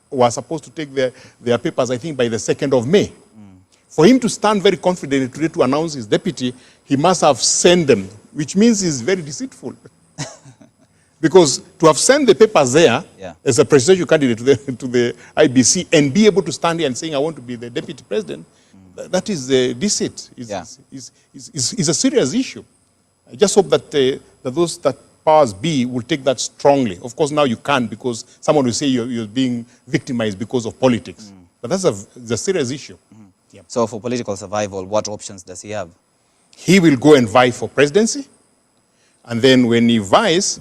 were supposed to take their papers, I think, by the 2nd of May. For him to stand very confidently today to announce his deputy, he must have sent them, which means he's very deceitful. Because to have sent the papers there as a presidential candidate to the IBC and be able to stand here and saying, I want to be the deputy president, that is deceit. It's a serious issue. I just hope that that powers be will take that strongly. Of course, now you can't because someone will say you're being victimized because of politics. But that's a serious issue. Yeah. So for political survival, what options does he have? He will go and vie for presidency. And then when he vies,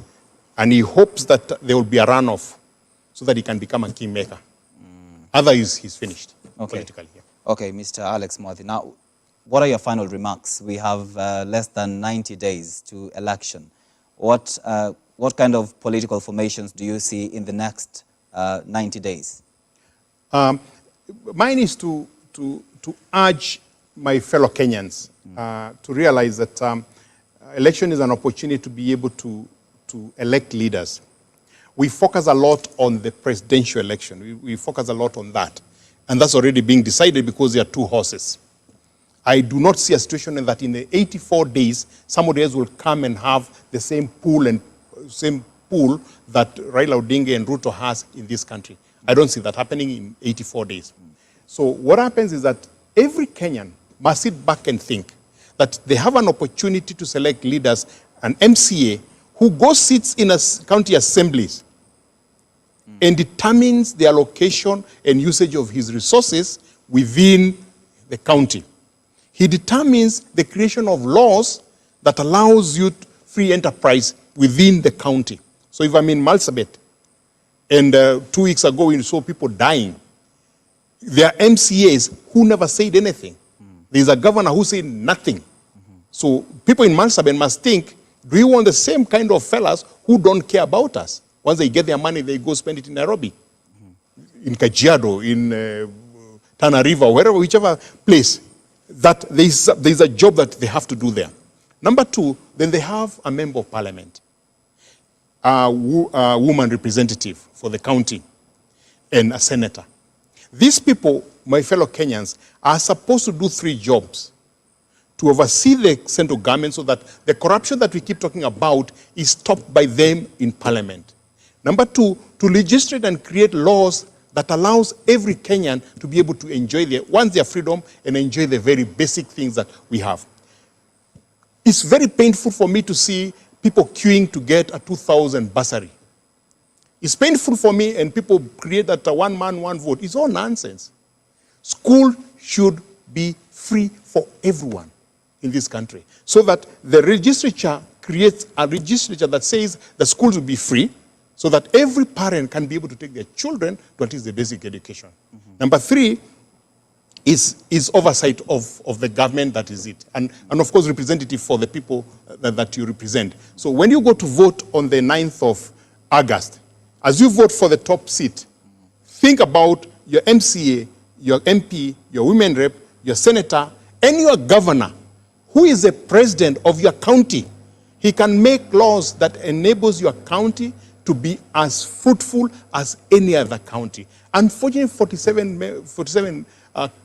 and he hopes that there will be a runoff so that he can become a kingmaker. Otherwise, he's finished politically. Yeah. Okay, Mr. Alex Mwathi. Now, what are your final remarks? We have less than 90 days to election. What kind of political formations do you see in the next 90 days? Mine is to urge my fellow Kenyans to realize that election is an opportunity to be able to elect leaders. We focus a lot on the presidential election. We focus a lot on that. And that's already being decided because there are two horses. I do not see a situation that in the 84 days, somebody else will come and have the same pool that Raila Odinga and Ruto has in this country. I don't see that happening in 84 days. So what happens is that every Kenyan must sit back and think that they have an opportunity to select leaders, an MCA, who goes sits in county assemblies and determines the allocation and usage of his resources within the county. He determines the creation of laws that allows you free enterprise within the county. So if I'm in Marsabit, and 2 weeks ago we saw people dying, there are MCAs who never said anything. There's a governor who said nothing. So people in Marsabit must think, do you want the same kind of fellas who don't care about us? Once they get their money, they go spend it in Nairobi, in Kajiado, in Tana River, wherever, whichever place, that there's a job that they have to do there. Number two, then they have a member of parliament, a woman representative for the county, and a senator. These people, my fellow Kenyans, are supposed to do 3 jobs: to oversee the central government so that the corruption that we keep talking about is stopped by them in parliament. Number two, to legislate and create laws that allows every Kenyan to be able to enjoy their freedom and enjoy the very basic things that we have. It's very painful for me to see people queuing to get a 2,000 bursary. It's painful for me, and people create that one man, one vote. It's all nonsense. School should be free for everyone in this country, so that the legislature creates a legislature that says the schools will be free, so that every parent can be able to take their children to at least the basic education. Number 3 is oversight of the government that is it. And of course, representative for the people that you represent. So when you go to vote on the 9th of August, as you vote for the top seat, think about your MCA, your MP, your women rep, your senator, and your governor, who is the president of your county. He can make laws that enables your county to be as fruitful as any other county. Unfortunately, 47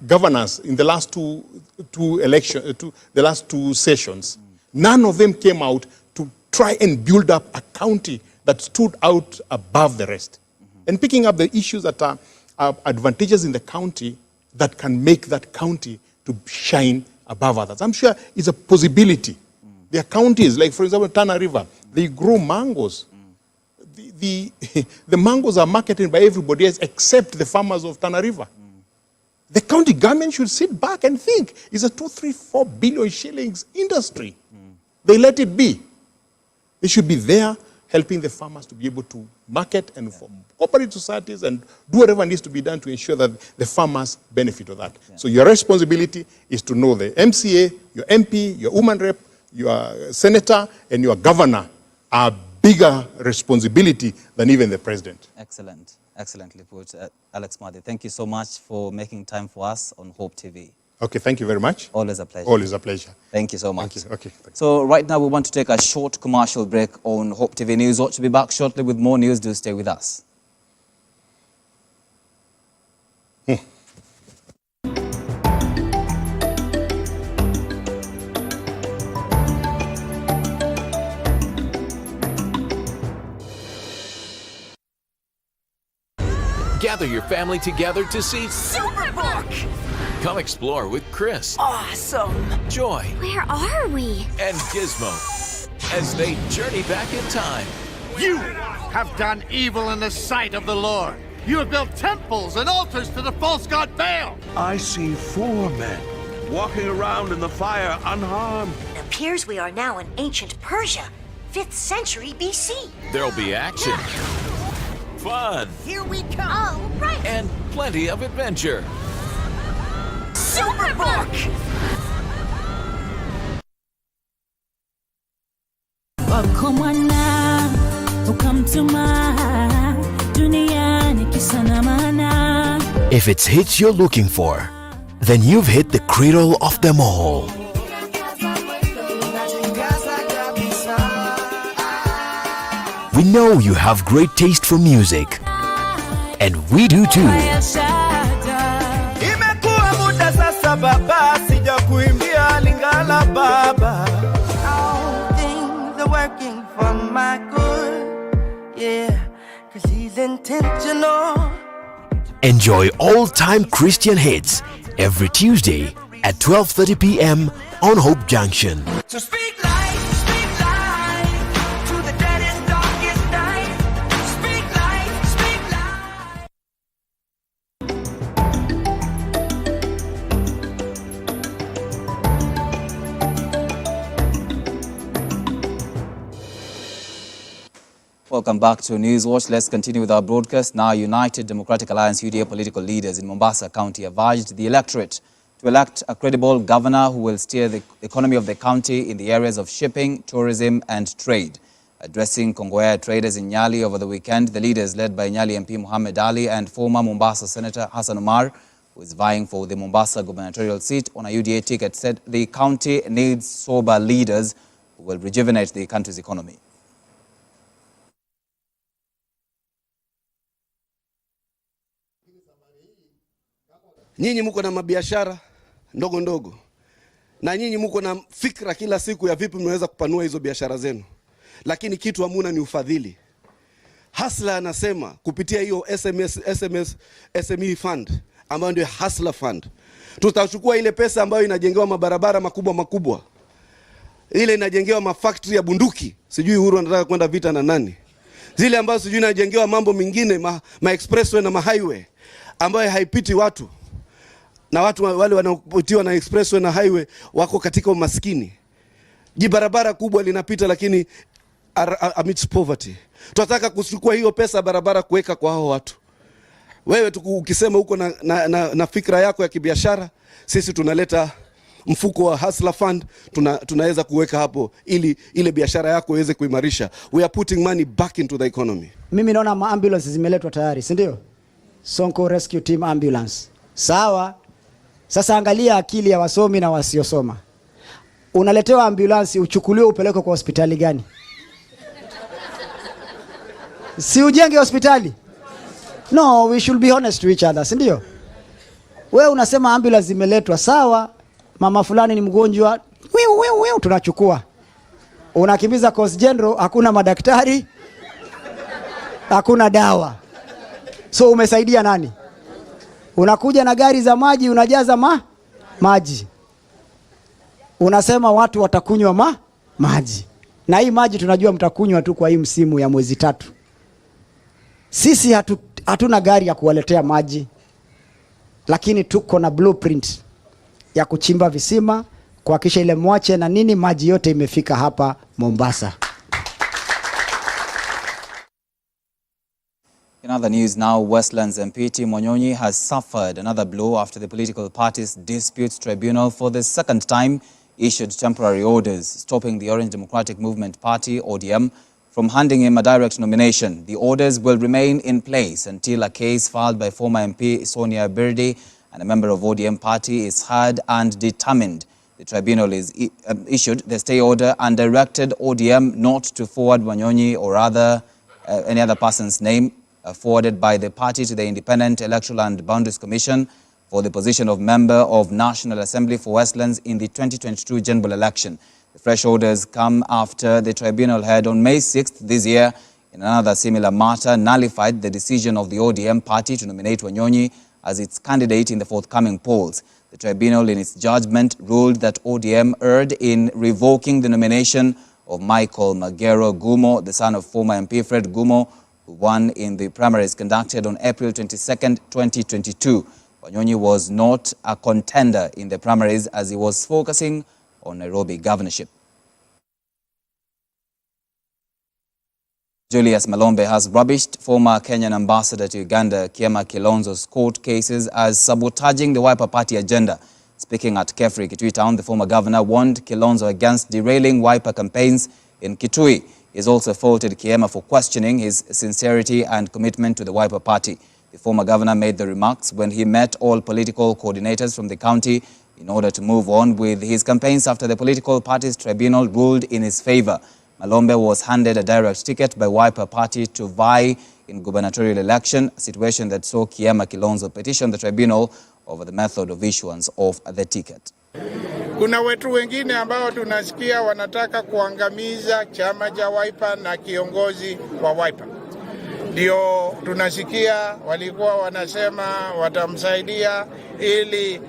governors in the last the last two sessions, none of them came out to try and build up a county that stood out above the rest. And picking up the issues that are advantageous in the county that can make that county to shine above others. I'm sure it's a possibility. There are counties, like for example, Tana River, they grow mangoes. The mangoes are marketed by everybody else except the farmers of Tana River. The county government should sit back and think, it's a 2, 3, 4 billion shillings industry. They let it be. They should be there helping the farmers to be able to market and form cooperative societies and do whatever needs to be done to ensure that the farmers benefit of that. So your responsibility is to know the MCA, your MP, your woman rep, your senator, and your governor are bigger responsibility than even the president. Excellent. Excellently put, Alex Madi. Thank you so much for making time for us on Hope TV. Okay, thank you very much. Always a pleasure. Always a pleasure. Thank you so much. Thank you. Okay. So right now we want to take a short commercial break on Hope TV News. Watch to be back shortly with more news. Do stay with us. Gather your family together to see Superbook! Come explore with Chris, Awesome! Joy, Where are we? and Gizmo as they journey back in time. You have done evil in the sight of the Lord. You have built temples and altars to the false god Baal. I see 4 men walking around in the fire unharmed. It appears we are now in ancient Persia, 5th century BC. There'll be action, fun, Here we come! Oh, right! and plenty of adventure. Superbook! If it's hits you're looking for, then you've hit the cradle of them all. We know you have great taste for music, and we do too. Imekuwa muda sasa baba, sija kuimbia Lingala baba. All things are working for my good, yeah, 'cause he's intentional. Enjoy all-time Christian hits every Tuesday at 12:30 p.m. on Hope Junction. So speak life to the deadest, darkest night. Speak life, speak life. Welcome back to News Watch. Let's continue with our broadcast. Now, United Democratic Alliance UDA political leaders in Mombasa County have urged the electorate to elect a credible governor who will steer the economy of the county in the areas of shipping, tourism and trade. Addressing Kongowea traders in Nyali over the weekend, the leaders led by Nyali MP Mohammed Ali and former Mombasa Senator Hassan Omar who is vying for the Mombasa gubernatorial seat on a UDA ticket, said the county needs sober leaders who will rejuvenate the country's economy. Nyinyi muko na mabiashara ndogo ndogo, na nyinyi muko na fikra kila siku ya vipi mnaweza kupanua hizo biashara zenu, lakini kitu hamuna ni ufadhili. Hustler anasema kupitia hiyo SME fund ambayo ndio Hustler fund, tutachukua ile pesa ambayo inajengewa mabarabara makubwa, ile inajengewa mafactory ya bunduki, sijui Uhuru anataka kwenda vita na nani, zile ambazo sijui inajengewa mambo mengine ma expressway na ma highway ambayo haipiti watu, na watu wale wanaopitiwa na expressway na highway wako katika umaskini. Jibarabara kubwa linapita lakini amidst poverty. Tunataka kuchukua hiyo pesa barabara kuweka kwa hao watu. Wewe ukisema uko na fikra yako ya kibiashara, sisi tunaleta mfuko wa Hustler Fund, tunaweza kuweka hapo ili ile biashara yako iweze kuimarisha. We are putting money back into the economy. Mimi naona ambulance zimeletwa tayari, si ndio? Sonko Rescue Team Ambulance. Sawa. Sasa angalia akili ya wasomi na wasiosoma. Unaletewa ambulance, uchukuliwe upeleke kwa hospitali gani? Si ujenge hospitali? No, we should be honest to each other, si ndio? Wewe unasema ambulance zimeletwa, sawa. Mama fulani ni mgonjwa, tunachukua. Unakimbiza Coast General, hakuna madaktari, hakuna dawa. So umesaidia nani? Unakuja na gari za maji, unajaza maji. Unasema watu watakunywa maji. Na hii maji tunajua mtakunywa tu kwa hii msimu ya mwezi 3. Sisi hatuna gari ya kuwaletea maji, lakini tuko na blueprint ya kuchimba visima, kuhakikisha ile mwache na nini maji yote imefika hapa Mombasa. In other news now, Westlands MP Mwanyonyi has suffered another blow after the political party's disputes tribunal for the second time issued temporary orders stopping the Orange Democratic Movement Party, ODM, from handing him a direct nomination. The orders will remain in place until a case filed by former MP Sonia Birdi and a member of ODM party is heard and determined. The tribunal is issued the stay order and directed ODM not to forward Mwanyonyi or any other person's name forwarded by the party to the Independent Electoral and Boundaries Commission for the position of member of National Assembly for Westlands in the 2022 general election. The fresh orders come after the tribunal heard on May 6th this year in another similar matter nullified the decision of the ODM party to nominate Mwanyonyi as its candidate in the forthcoming polls. The tribunal in its judgment ruled that ODM erred in revoking the nomination of Michael Magero Gumo, the son of former MP Fred Gumo, who won in the primaries conducted on April 22nd, 2022. Mwanyonyi was not a contender in the primaries as he was focusing on Nairobi governorship. Julius Malombe has rubbished former Kenyan ambassador to Uganda, Kiema Kilonzo's court cases as sabotaging the Wiper Party agenda. Speaking at Kefri, Kitui Town, the former governor warned Kilonzo against derailing Wiper campaigns in Kitui. He has also faulted Kiema for questioning his sincerity and commitment to the Wiper Party. The former governor made the remarks when he met all political coordinators from the county in order to move on with his campaigns after the political party's tribunal ruled in his favor. Malombe was handed a direct ticket by Wiper Party to vie in gubernatorial election, a situation that saw Kiema Kilonzo petition the tribunal over the method of issuance of the ticket. Kuna wetu wengine ambao tunasikia wanataka kuangamiza chama cha Wiper na kiongozi wa Wiper. Ndio tunasikia walikuwa wanasema watamsaidia ili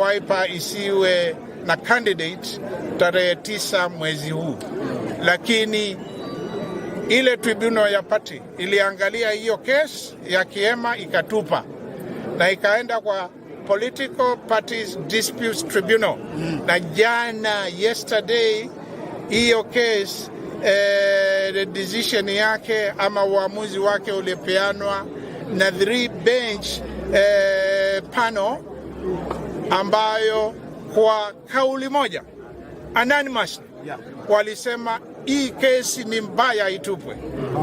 Wiper isiwe na candidate tarehe 9 mwezi huu. Lakini ile tribunal ya party iliangalia hiyo case ya Kiema ikatupa na ikaenda kwa Political Parties Disputes Tribunal. Na jana yesterday hiyo case the decision yake ama uamuzi wake ulipeanwa na 3 bench panel ambayo kwa kauli moja anonymous walisema hii kesi ni mbaya itupwe,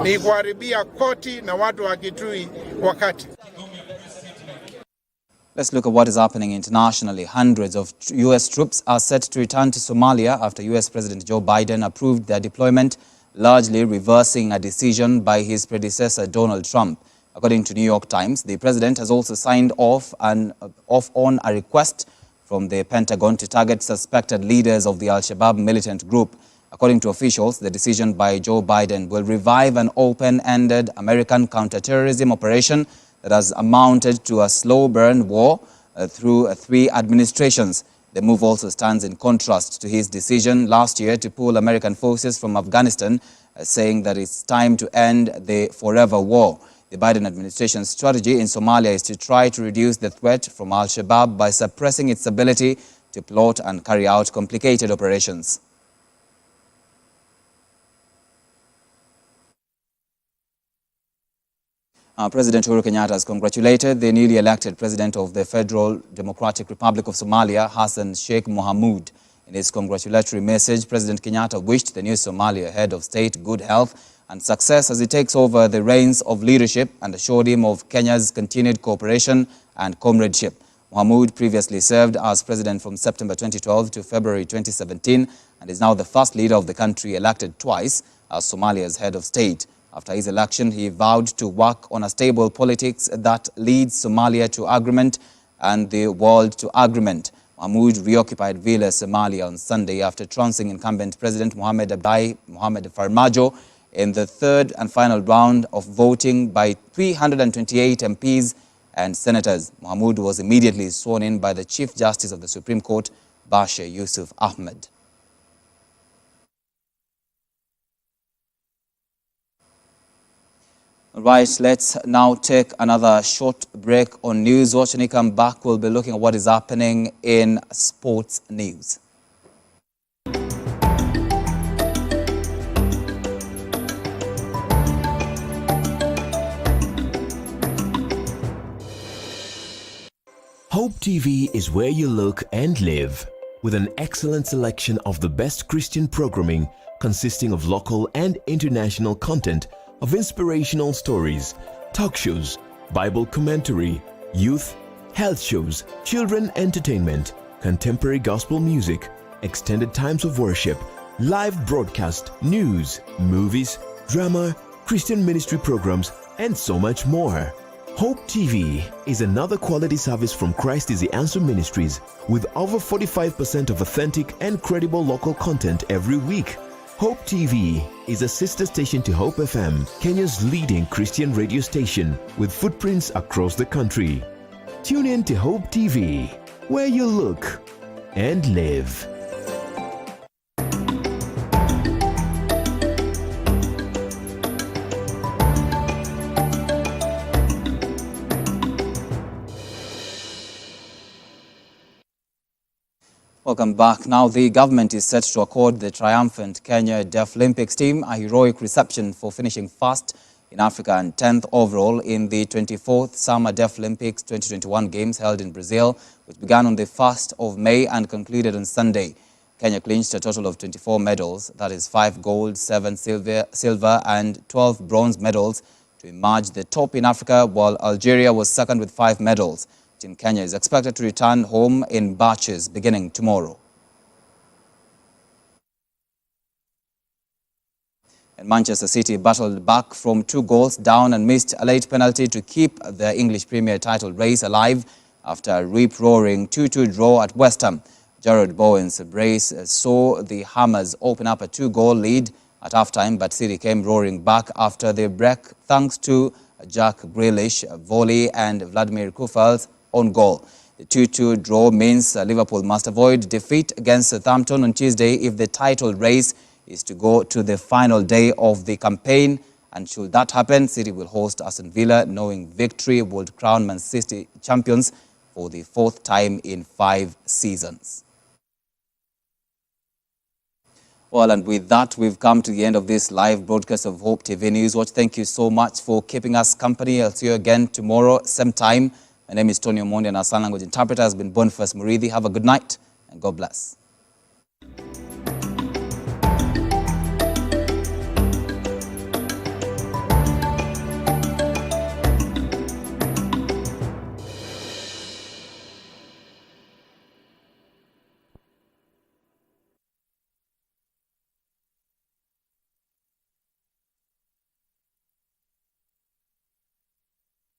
ni kuharibia koti na watu wa Kitui wakati. Let's look at what is happening internationally. Hundreds of U.S. troops are set to return to Somalia after U.S. President Joe Biden approved their deployment, largely reversing a decision by his predecessor Donald Trump. According to New York Times, the president has also signed off on a request from the Pentagon to target suspected leaders of the Al-Shabaab militant group. According to officials, the decision by Joe Biden will revive an open-ended American counterterrorism operation that has amounted to a slow-burn war through 3 administrations. The move also stands in contrast to his decision last year to pull American forces from Afghanistan, saying that it's time to end the forever war. The Biden administration's strategy in Somalia is to try to reduce the threat from Al-Shabaab by suppressing its ability to plot and carry out complicated operations. President Uhuru Kenyatta has congratulated the newly elected president of the Federal Democratic Republic of Somalia, Hassan Sheikh Mohamud. In his congratulatory message, President Kenyatta wished the new Somalia head of state good health and success as he takes over the reins of leadership and assured him of Kenya's continued cooperation and comradeship. Mohamud previously served as president from September 2012 to February 2017 and is now the first leader of the country elected twice as Somalia's head of state. After his election, he vowed to work on a stable politics that leads Somalia to agreement and the world to agreement. Mohamud reoccupied Villa, Somalia on Sunday after trouncing incumbent President Mohamed Farmajo in the third and final round of voting by 328 MPs and senators. Mohamud was immediately sworn in by the Chief Justice of the Supreme Court, Bashir Yusuf Ahmed. Right, let's now take another short break on News Watch. When we come back, we'll be looking at what is happening in sports news. Hope TV is where you look and live, with an excellent selection of the best Christian programming consisting of local and international content, of inspirational stories, talk shows, Bible commentary, youth, health shows, children entertainment, contemporary gospel music, extended times of worship, live broadcast, news, movies, drama, Christian ministry programs, and so much more. Hope TV is another quality service from Christ is the Answer Ministries with over 45% of authentic and credible local content every week. Hope TV is a sister station to Hope FM, Kenya's leading Christian radio station with footprints across the country. Tune in to Hope TV, where you look and live. Welcome back. Now, the government is set to accord the triumphant Kenya Deaflympics team a heroic reception for finishing first in Africa and 10th overall in the 24th Summer Deaflympics 2021 Games held in Brazil, which began on the 1st of May and concluded on Sunday. Kenya clinched a total of 24 medals, that is 5 gold, 7 silver and 12 bronze medals to emerge the top in Africa, while Algeria was second with 5 medals. Team Kenya is expected to return home in batches beginning tomorrow. And Manchester City battled back from 2 goals down and missed a late penalty to keep the English Premier title race alive after a rip-roaring 2-2 draw at West Ham. Jared Bowen's brace saw the Hammers open up a 2-goal lead at halftime, but City came roaring back after the break thanks to Jack Grealish, volley and Vladimir Kufal's own goal. The 2-2 draw means Liverpool must avoid defeat against Southampton on Tuesday if the title race is to go to the final day of the campaign. And should that happen, City will host Aston Villa, knowing victory would crown Man City champions for the 4th time in 5 seasons. Well, and with that, we've come to the end of this live broadcast of Hope TV News Watch. Thank you so much for keeping us company. I'll see you again tomorrow, same time. My name is Tony Omondi and our sign language interpreter has been Boniface Murithi. Have a good night and God bless.